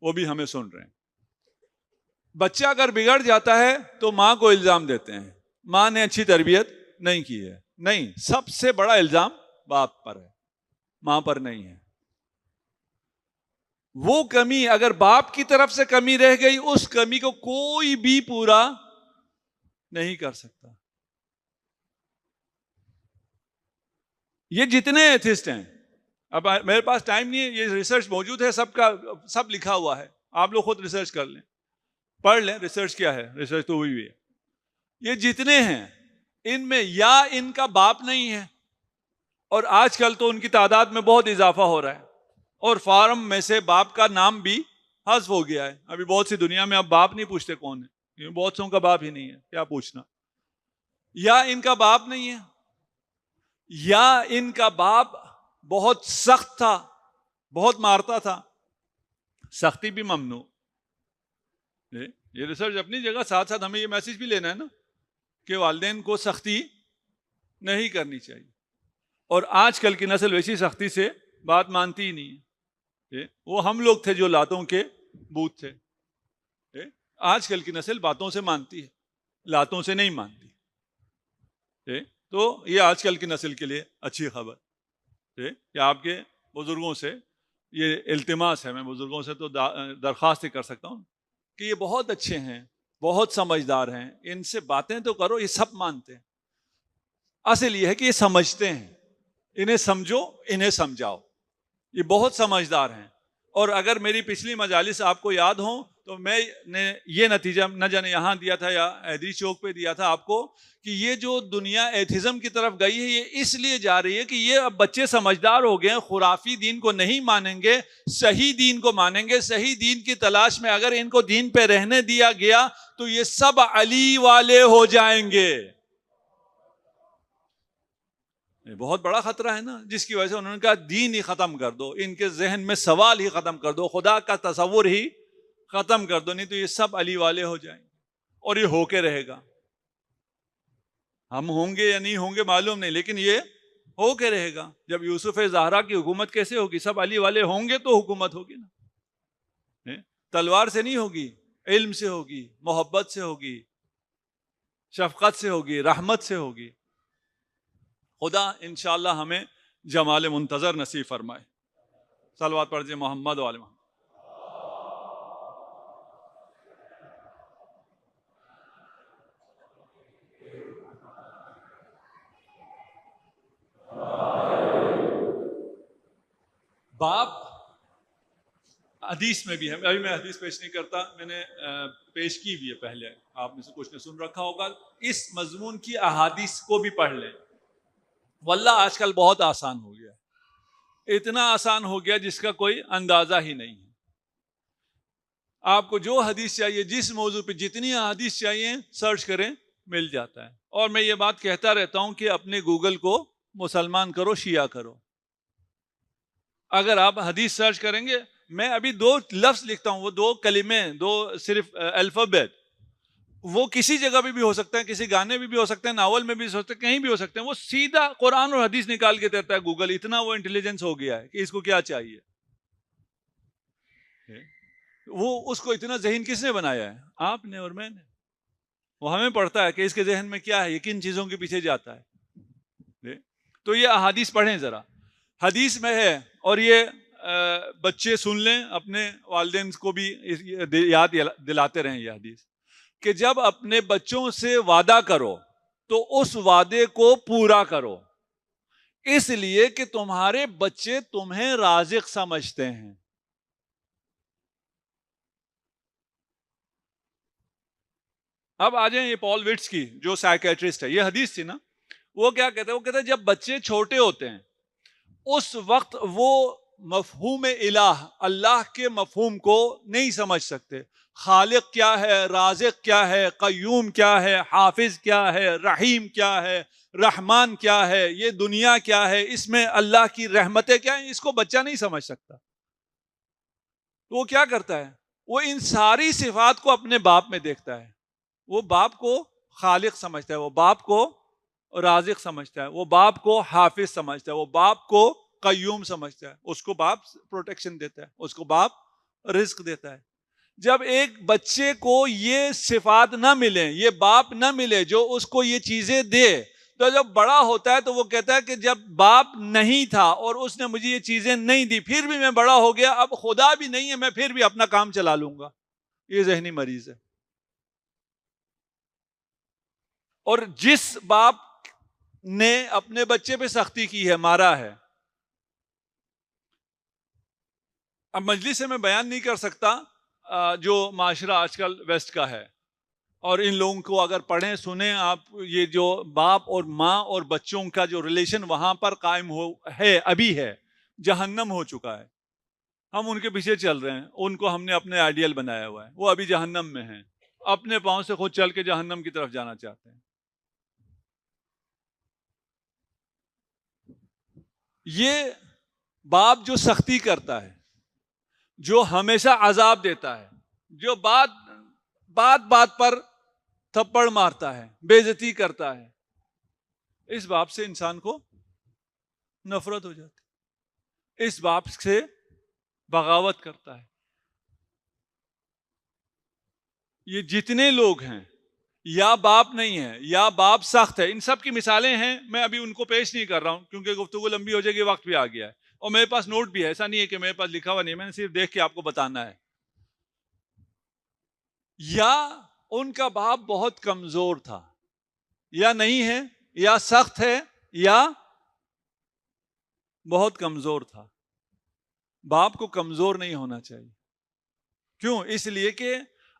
وہ بھی ہمیں سن رہے ہیں. بچہ اگر بگڑ جاتا ہے تو ماں کو الزام دیتے ہیں, ماں نے اچھی تربیت نہیں کی ہے. نہیں, سب سے بڑا الزام باپ پر ہے, ماں پر نہیں ہے. وہ کمی اگر باپ کی طرف سے کمی رہ گئی, اس کمی کو کوئی بھی پورا نہیں کر سکتا. یہ جتنے ایتھسٹ ہیں, اب میرے پاس ٹائم نہیں ہے, یہ ریسرچ موجود ہے, سب کا سب لکھا ہوا ہے, آپ لوگ خود ریسرچ کر لیں, پڑھ لیں ریسرچ کیا ہے, ریسرچ تو ہوئی ہے. یہ جتنے ہیں ان میں یا ان کا باپ نہیں ہے, اور آج کل تو ان کی تعداد میں بہت اضافہ ہو رہا ہے, اور فارم میں سے باپ کا نام بھی حذف ہو گیا ہے. ابھی بہت سی دنیا میں اب باپ نہیں پوچھتے کون ہے, بہت سوں کا باپ ہی نہیں ہے, کیا پوچھنا. یا ان کا باپ نہیں ہے, یا ان کا باپ بہت سخت تھا, بہت مارتا تھا. سختی بھی ممنوع. یہ ریسرچ اپنی جگہ, ساتھ ساتھ ہمیں یہ میسج بھی لینا ہے نا کہ والدین کو سختی نہیں کرنی چاہیے. اور آج کل کی نسل ویسی سختی سے بات مانتی ہی نہیں ہے. وہ ہم لوگ تھے جو لاتوں کے بوت تھے. آج کل کی نسل باتوں سے مانتی ہے, لاتوں سے نہیں مانتی. تو یہ آج کل کی نسل کے لیے اچھی خبر کہ آپ کے بزرگوں سے یہ التماس ہے, میں بزرگوں سے تو درخواست ہی کر سکتا ہوں کہ یہ بہت اچھے ہیں, بہت سمجھدار ہیں, ان سے باتیں تو کرو, یہ سب مانتے ہیں. اصل یہ ہے کہ یہ سمجھتے ہیں, انہیں سمجھو, انہیں سمجھاؤ, یہ بہت سمجھدار ہیں. اور اگر میری پچھلی مجالس آپ کو یاد ہوں تو میں نے یہ نتیجہ نہ جانے یہاں دیا تھا یا حیدری چوک پہ دیا تھا آپ کو, کہ یہ جو دنیا ایتھزم کی طرف گئی ہے یہ اس لیے جا رہی ہے کہ یہ اب بچے سمجھدار ہو گئے ہیں, خرافی دین کو نہیں مانیں گے, صحیح دین کو مانیں گے. صحیح دین کی تلاش میں اگر ان کو دین پہ رہنے دیا گیا تو یہ سب علی والے ہو جائیں گے. بہت بڑا خطرہ ہے نا, جس کی وجہ سے انہوں نے کہا دین ہی ختم کر دو, ان کے ذہن میں سوال ہی ختم کر دو, خدا کا تصور ہی ختم کر دو, نہیں تو یہ سب علی والے ہو جائیں گے. اور یہ ہو کے رہے گا. ہم ہوں گے یا نہیں ہوں گے معلوم نہیں, لیکن یہ ہو کے رہے گا. جب یوسف زہرا کی حکومت کیسے ہوگی؟ سب علی والے ہوں گے تو حکومت ہوگی نا. تلوار سے نہیں ہوگی, علم سے ہوگی, محبت سے ہوگی, شفقت سے ہوگی, رحمت سے ہوگی. خدا انشاءاللہ ہمیں جمال منتظر نصیب فرمائے. صلوات پڑھیے محمد و آل محمد. باپ حدیث میں بھی ہے, ابھی میں حدیث پیش نہیں کرتا, میں نے پیش کی بھی ہے پہلے, آپ میں سے کچھ نے سن رکھا ہوگا. اس مضمون کی احادیث کو بھی پڑھ لیں. واللہ آج کل بہت آسان ہو گیا, اتنا آسان ہو گیا جس کا کوئی اندازہ ہی نہیں ہے. آپ کو جو حدیث چاہیے, جس موضوع پہ جتنی حدیث چاہیے سرچ کریں, مل جاتا ہے. اور میں یہ بات کہتا رہتا ہوں کہ اپنے گوگل کو مسلمان کرو, شیعہ کرو. اگر آپ حدیث سرچ کریں گے, میں ابھی 2 لفظ لکھتا ہوں, وہ 2 کلمے, 2 صرف الفابیٹ, وہ کسی جگہ پہ بھی ہو سکتے ہیں, کسی گانے میں بھی ہو سکتے ہیں, ناول میں بھی ہو سکتے ہیں, کہیں بھی ہو سکتے ہیں. وہ سیدھا قرآن اور حدیث نکال کے دیتا ہے گوگل. اتنا وہ انٹیلیجنس ہو گیا ہے کہ اس کو کیا چاہیے. وہ اس کو اتنا ذہین کس نے بنایا ہے؟ آپ نے اور میں نے. وہ ہمیں پڑھتا ہے کہ اس کے ذہن میں کیا ہے, یہ کن چیزوں کے پیچھے جاتا ہے. تو یہ احادیث پڑھیں ذرا, حدیث میں ہے. اور یہ بچے سن لیں, اپنے والدین کو بھی یاد دلاتے رہیں یہ حدیث, کہ جب اپنے بچوں سے وعدہ کرو تو اس وعدے کو پورا کرو. اس لیے کہ تمہارے بچے تمہیں رازق سمجھتے ہیں. اب آ جائیں یہ پال وٹس کی جو سائیکیٹرسٹ ہے, یہ حدیث تھی نا, وہ کیا کہتے ہیں, وہ کہتے ہیں جب بچے چھوٹے ہوتے ہیں اس وقت وہ مفہوم الہ, اللہ کے مفہوم کو نہیں سمجھ سکتے. خالق کیا ہے, رازق کیا ہے, قیوم کیا ہے, حافظ کیا ہے, رحیم کیا ہے, رحمان کیا ہے, یہ دنیا کیا ہے, اس میں اللہ کی رحمتیں کیا ہیں, اس کو بچہ نہیں سمجھ سکتا. تو وہ کیا کرتا ہے, وہ ان ساری صفات کو اپنے باپ میں دیکھتا ہے. وہ باپ کو خالق سمجھتا ہے, وہ باپ کو رازق سمجھتا ہے, وہ باپ کو حافظ سمجھتا ہے, وہ باپ کو قیوم سمجھتا ہے, اس کو باپ پروٹیکشن دیتا ہے, اس کو باپ رزق دیتا ہے. جب ایک بچے کو یہ صفات نہ ملیں, یہ باپ نہ ملے جو اس کو یہ چیزیں دے, تو جب بڑا ہوتا ہے تو وہ کہتا ہے کہ جب باپ نہیں تھا اور اس نے مجھے یہ چیزیں نہیں دی, پھر بھی میں بڑا ہو گیا, اب خدا بھی نہیں ہے, میں پھر بھی اپنا کام چلا لوں گا. یہ ذہنی مریض ہے. اور جس باپ نے اپنے بچے پہ سختی کی ہے, مارا ہے, اب مجلس سے میں بیان نہیں کر سکتا جو معاشرہ آج کل ویسٹ کا ہے, اور ان لوگوں کو اگر پڑھیں سنیں آپ, یہ جو باپ اور ماں اور بچوں کا جو ریلیشن وہاں پر قائم ہے, ابھی ہے, جہنم ہو چکا ہے. ہم ان کے پیچھے چل رہے ہیں, ان کو ہم نے اپنے آئیڈیل بنایا ہوا ہے, وہ ابھی جہنم میں ہیں, اپنے پاؤں سے خود چل کے جہنم کی طرف جانا چاہتے ہیں. یہ باپ جو سختی کرتا ہے, جو ہمیشہ عذاب دیتا ہے, جو بات بات پر تھپڑ مارتا ہے, بے عزتی کرتا ہے, اس باپ سے انسان کو نفرت ہو جاتی, اس باپ سے بغاوت کرتا ہے. یہ جتنے لوگ ہیں, یا باپ نہیں ہے یا باپ سخت ہے, ان سب کی مثالیں ہیں, میں ابھی ان کو پیش نہیں کر رہا ہوں کیونکہ گفتگو لمبی ہو جائے گی, وقت بھی آ گیا ہے, اور میرے پاس نوٹ بھی ہے, ایسا نہیں ہے کہ میرے پاس لکھا ہوا نہیں, میں نے صرف دیکھ کے آپ کو بتانا ہے. یا ان کا باپ بہت کمزور تھا, یا نہیں ہے, یا سخت ہے, یا بہت کمزور تھا. باپ کو کمزور نہیں ہونا چاہیے. کیوں؟ اس لیے کہ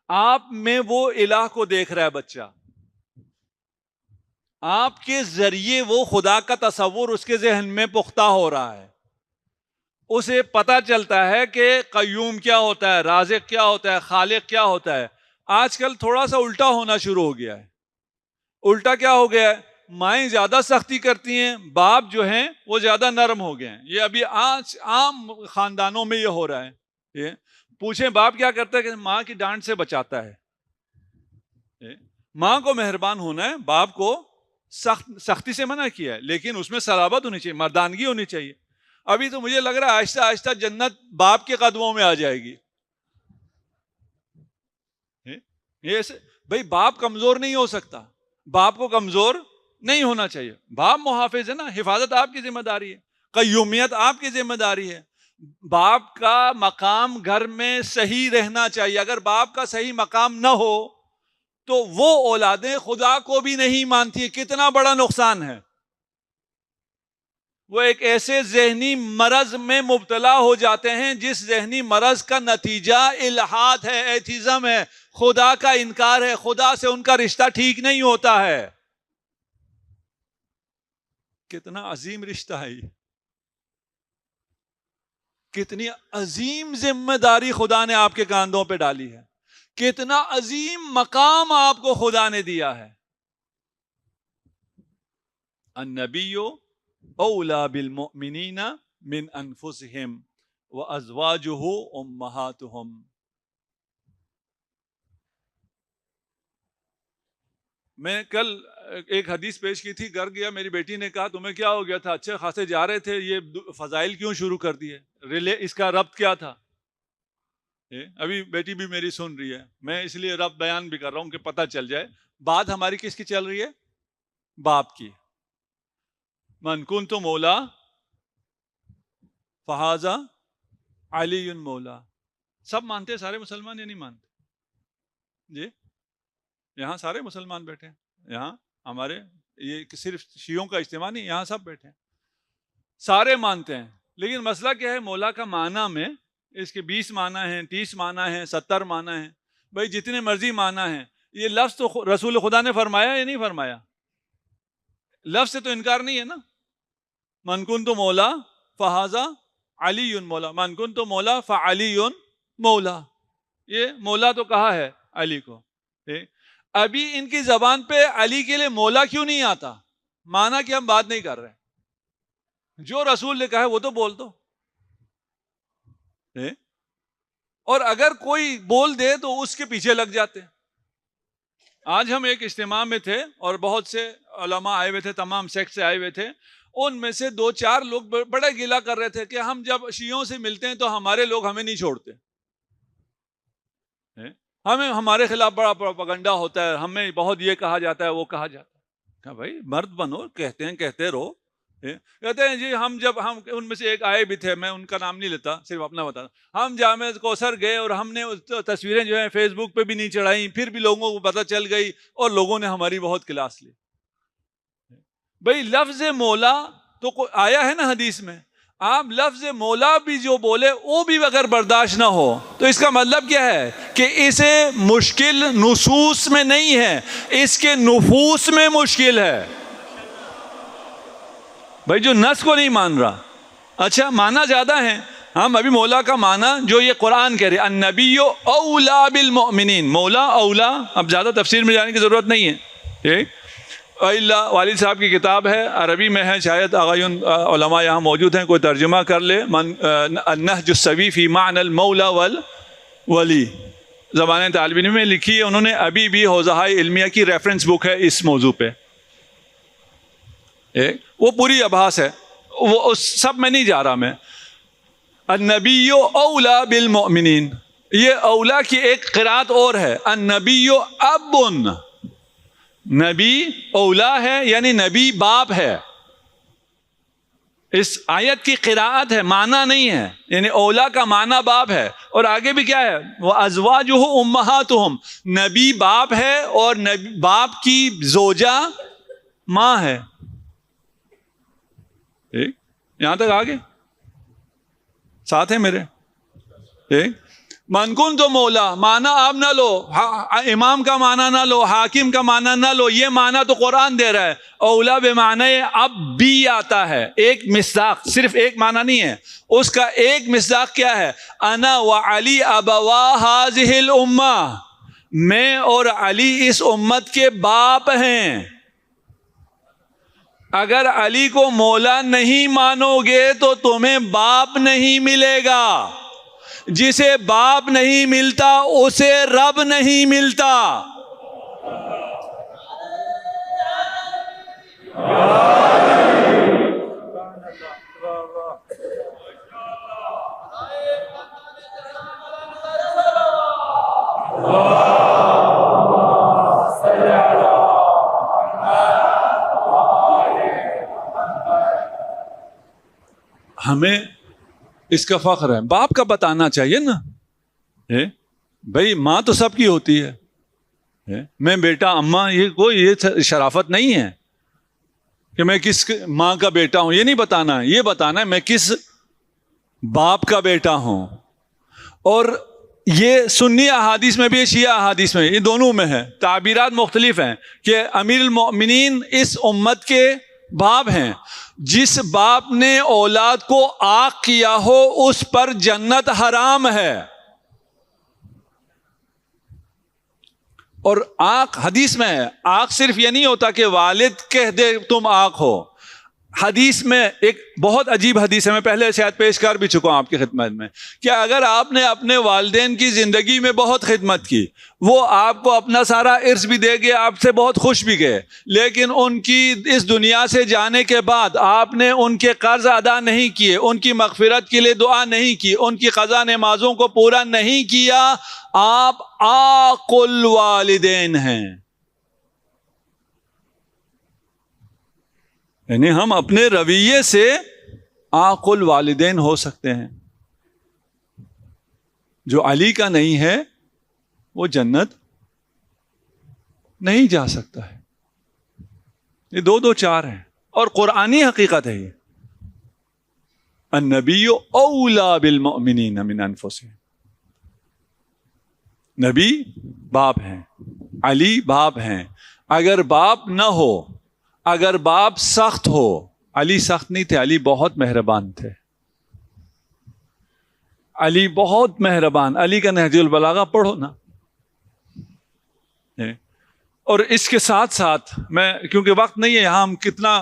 آپ میں وہ الہ کو دیکھ رہا ہے بچہ, آپ کے ذریعے وہ خدا کا تصور اس کے ذہن میں پختہ ہو رہا ہے. اسے پتا چلتا ہے کہ قیوم کیا ہوتا ہے, رازق کیا ہوتا ہے, خالق کیا ہوتا ہے. آج کل تھوڑا سا الٹا ہونا شروع ہو گیا ہے. الٹا کیا ہو گیا ہے, مائیں زیادہ سختی کرتی ہیں, باپ جو ہیں وہ زیادہ نرم ہو گئے ہیں. یہ ابھی آج عام خاندانوں میں یہ ہو رہا ہے. یہ پوچھیں باپ کیا کرتا ہے, کہ ماں کی ڈانٹ سے بچاتا ہے. ماں کو مہربان ہونا ہے, باپ کو سختی سے منع کیا ہے, لیکن اس میں صلابت ہونی چاہیے, مردانگی ہونی چاہیے. ابھی تو مجھے لگ رہا ہے آہستہ آہستہ جنت باپ کے قدموں میں آ جائے گی. بھائی باپ کمزور نہیں ہو سکتا, باپ کو کمزور نہیں ہونا چاہیے. باپ محافظ ہے نا, حفاظت آپ کی ذمہ داری ہے, قیومیت آپ کی ذمہ داری ہے. باپ کا مقام گھر میں صحیح رہنا چاہیے. اگر باپ کا صحیح مقام نہ ہو تو وہ اولادیں خدا کو بھی نہیں مانتی. کتنا بڑا نقصان ہے. وہ ایک ایسے ذہنی مرض میں مبتلا ہو جاتے ہیں جس ذہنی مرض کا نتیجہ الحاد ہے, ایتھیزم ہے, خدا کا انکار ہے, خدا سے ان کا رشتہ ٹھیک نہیں ہوتا ہے. کتنا عظیم رشتہ ہے یہ, کتنی عظیم ذمہ داری خدا نے آپ کے کاندھوں پہ ڈالی ہے, کتنا عظیم مقام آپ کو خدا نے دیا ہے. النبی اولا بالمؤمنین من انفسہم وازواجہ امہاتہم. میں کل ایک حدیث پیش کی تھی, گھر گیا, میری بیٹی نے کہا تمہیں کیا ہو گیا تھا, اچھے خاصے جا رہے تھے, یہ فضائل کیوں شروع کر دیے, اس کا ربط کیا تھا. ابھی بیٹی بھی میری سن رہی ہے, میں اس لیے ربط بیان بھی کر رہا ہوں کہ پتہ چل جائے. بات ہماری کس کی چل رہی ہے, باپ کی. من کنت مولا فہذا علی مولا. سب مانتے, سارے مسلمان یا نہیں مانتے؟ جی, یہاں سارے مسلمان بیٹھے ہیں, یہاں ہمارے یہ صرف شیعوں کا اجتماع نہیں, یہاں سب بیٹھے ہیں. سارے مانتے ہیں، لیکن مسئلہ کیا ہے؟ مولا کا معنی میں اس کے 20 معنی ہیں، 30 معنی ہیں، 70 معنی ہیں، بھائی جتنے مرضی معنی ہیں. یہ لفظ تو رسول خدا نے فرمایا یا نہیں فرمایا؟ لفظ سے تو انکار نہیں ہے نا. من کنت مولا فہذا علی مولا، من کنت مولا فعلی مولا. یہ مولا تو کہا ہے علی کو. ابھی ان کی زبان پہ علی کے لیے مولا کیوں نہیں آتا؟ معنی کہ ہم بات نہیں کر رہے، جو رسول نے کہا ہے وہ تو بول دو. اور اگر کوئی بول دے تو اس کے پیچھے لگ جاتے. آج ہم ایک اجتماع میں تھے اور بہت سے علماء آئے ہوئے تھے، تمام سیکٹ سے آئے ہوئے تھے. ان میں سے 2-4 لوگ بڑے گلہ کر رہے تھے کہ ہم جب شیعوں سے ملتے ہیں تو ہمارے لوگ ہمیں نہیں چھوڑتے، ہمیں ہمارے خلاف بڑا پروپیگنڈا ہوتا ہے، ہمیں بہت یہ کہا جاتا ہے وہ کہا جاتا ہے. کہا بھائی مرد بنو، کہتے ہیں کہتے رہو. کہتے ہیں جی ہم ان میں سے ایک آئے بھی تھے، میں ان کا نام نہیں لیتا، صرف اپنا بتا رہا. ہم جامع کوثر گئے اور ہم نے تصویریں جو ہیں فیس بک پہ بھی نہیں چڑھائیں، پھر بھی لوگوں کو پتہ چل گئی اور لوگوں نے ہماری بہت کلاس لی. بھئی لفظ مولا تو آیا ہے نا حدیث میں. آپ لفظ مولا بھی جو بولے وہ بھی اگر برداشت نہ ہو تو اس کا مطلب کیا ہے؟ کہ اسے مشکل نصوص میں نہیں ہے، اس کے نفوس میں مشکل ہے. بھائی جو نص کو نہیں مان رہا. اچھا معنی زیادہ ہیں. ہم ابھی مولا کا معنی جو یہ قرآن کہہ رہے النبی اولا بالمؤمنین، مولا اولا، اب زیادہ تفسیر میں جانے کی ضرورت نہیں ہے. والد صاحب کی کتاب ہے، عربی میں ہے، شاید آغایون علماء یہاں موجود ہیں، کوئی ترجمہ کر لے. النہج السوی فی معنی المولا والولی، زبان طالب علم میں لکھی ہے انہوں نے. ابھی بھی حوزہائے علمیہ کی ریفرنس بک ہے اس موضوع پہ. وہ پوری ابحاث ہے، وہ اس سب میں نہیں جا رہا میں. النبی اولا بالمؤمنین، یہ اولا کی ایک قرات اور ہے. النبی ابن، نبی اولا ہے یعنی نبی باپ ہے. اس آیت کی قراءت ہے، معنی نہیں ہے. یعنی اولا کا معنی باپ ہے. اور آگے بھی کیا ہے؟ وَأَزْوَاجُهُ أُمَّهَاتُهُمْ، نبی باپ ہے اور باپ کی زوجہ ماں ہے. یہاں تک آگے ساتھ ہیں میرے. من کن تو مولا معنی آپ نہ لو، امام کا معنی نہ لو، حاکم کا معنی نہ لو. یہ معنی تو قرآن دے رہا ہے. اولا بے معنی اب بھی آتا ہے. ایک مصداق، صرف ایک معنی نہیں ہے، اس کا ایک مصداق کیا ہے؟ انا وعلی ابوا هذه الامہ، میں اور علی اس امت کے باپ ہیں. اگر علی کو مولا نہیں مانو گے تو تمہیں باپ نہیں ملے گا. جسے باپ نہیں ملتا اسے رب نہیں ملتا. ہمیں اس کا فخر ہے، باپ کا بتانا چاہیے نا. بھائی ماں تو سب کی ہوتی ہے، میں بیٹا اماں، یہ کوئی یہ شرافت نہیں ہے کہ میں کس ماں کا بیٹا ہوں. یہ نہیں بتانا ہے، یہ بتانا ہے میں کس باپ کا بیٹا ہوں. اور یہ سنی احادیث میں بھی، شیعہ احادیث میں، یہ دونوں میں ہے. تعبیرات مختلف ہیں کہ امیر المؤمنین اس امت کے باپ ہیں. جس باپ نے اولاد کو عاق کیا ہو اس پر جنت حرام ہے. اور عاق حدیث میں ہے. عاق صرف یہ نہیں ہوتا کہ والد کہہ دے تم عاق ہو. حدیث میں ایک بہت عجیب حدیث ہے، میں پہلے شاید پیش کر بھی چکا ہوں آپ کی خدمت میں، کہ اگر آپ نے اپنے والدین کی زندگی میں بہت خدمت کی، وہ آپ کو اپنا سارا ارث بھی دے گئے، آپ سے بہت خوش بھی گئے، لیکن ان کی اس دنیا سے جانے کے بعد آپ نے ان کے قرض ادا نہیں کیے، ان کی مغفرت کے لیے دعا نہیں کی، ان کی قضا نمازوں کو پورا نہیں کیا، آپ عاق الوالدین ہیں. یعنی ہم اپنے رویے سے عاق الوالدین ہو سکتے ہیں. جو علی کا نہیں ہے وہ جنت نہیں جا سکتا ہے. یہ 2-2 4 ہیں اور قرآنی حقیقت ہے. یہ النبی اولا بالمؤمنین من انفسہم. نبی باپ ہیں, علی باپ ہیں. اگر باپ نہ ہو, اگر باپ سخت ہو, علی سخت نہیں تھے, علی بہت مہربان تھے. علی بہت مہربان. علی کا نہج البلاغہ پڑھو نا. اور اس کے ساتھ ساتھ میں, کیونکہ وقت نہیں ہے یہاں, ہم کتنا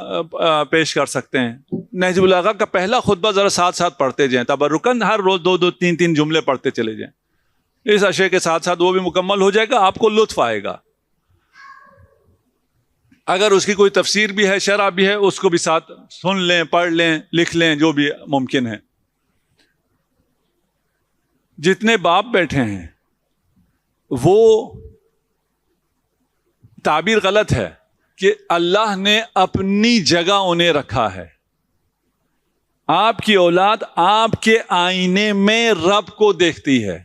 پیش کر سکتے ہیں. نہج البلاغہ کا پہلا خطبہ ذرا ساتھ ساتھ پڑھتے جائیں, تبرکن ہر روز 2-3 جملے پڑھتے چلے جائیں. اس اشیاء کے ساتھ ساتھ وہ بھی مکمل ہو جائے گا, آپ کو لطف آئے گا. اگر اس کی کوئی تفسیر بھی ہے, شرح بھی ہے, اس کو بھی ساتھ سن لیں, پڑھ لیں, لکھ لیں, جو بھی ممکن ہے. جتنے باپ بیٹھے ہیں وہ تعبیر غلط ہے کہ اللہ نے اپنی جگہ انہیں رکھا ہے. آپ کی اولاد آپ کے آئینے میں رب کو دیکھتی ہے,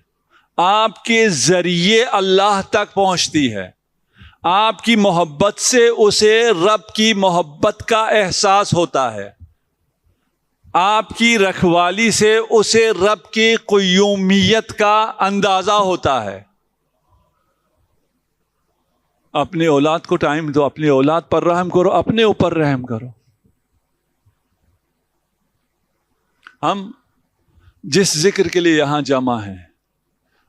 آپ کے ذریعے اللہ تک پہنچتی ہے. آپ کی محبت سے اسے رب کی محبت کا احساس ہوتا ہے. آپ کی رکھوالی سے اسے رب کی قیومیت کا اندازہ ہوتا ہے. اپنے اولاد کو ٹائم دو, اپنی اولاد پر رحم کرو, اپنے اوپر رحم کرو. ہم جس ذکر کے لیے یہاں جمع ہیں,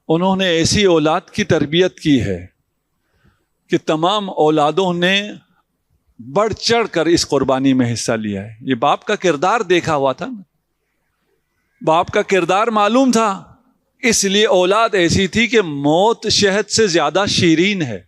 انہوں نے ایسی اولاد کی تربیت کی ہے کہ تمام اولادوں نے بڑھ چڑھ کر اس قربانی میں حصہ لیا ہے. یہ باپ کا کردار دیکھا ہوا تھا نا, باپ کا کردار معلوم تھا, اس لیے اولاد ایسی تھی کہ موت شہد سے زیادہ شیرین ہے.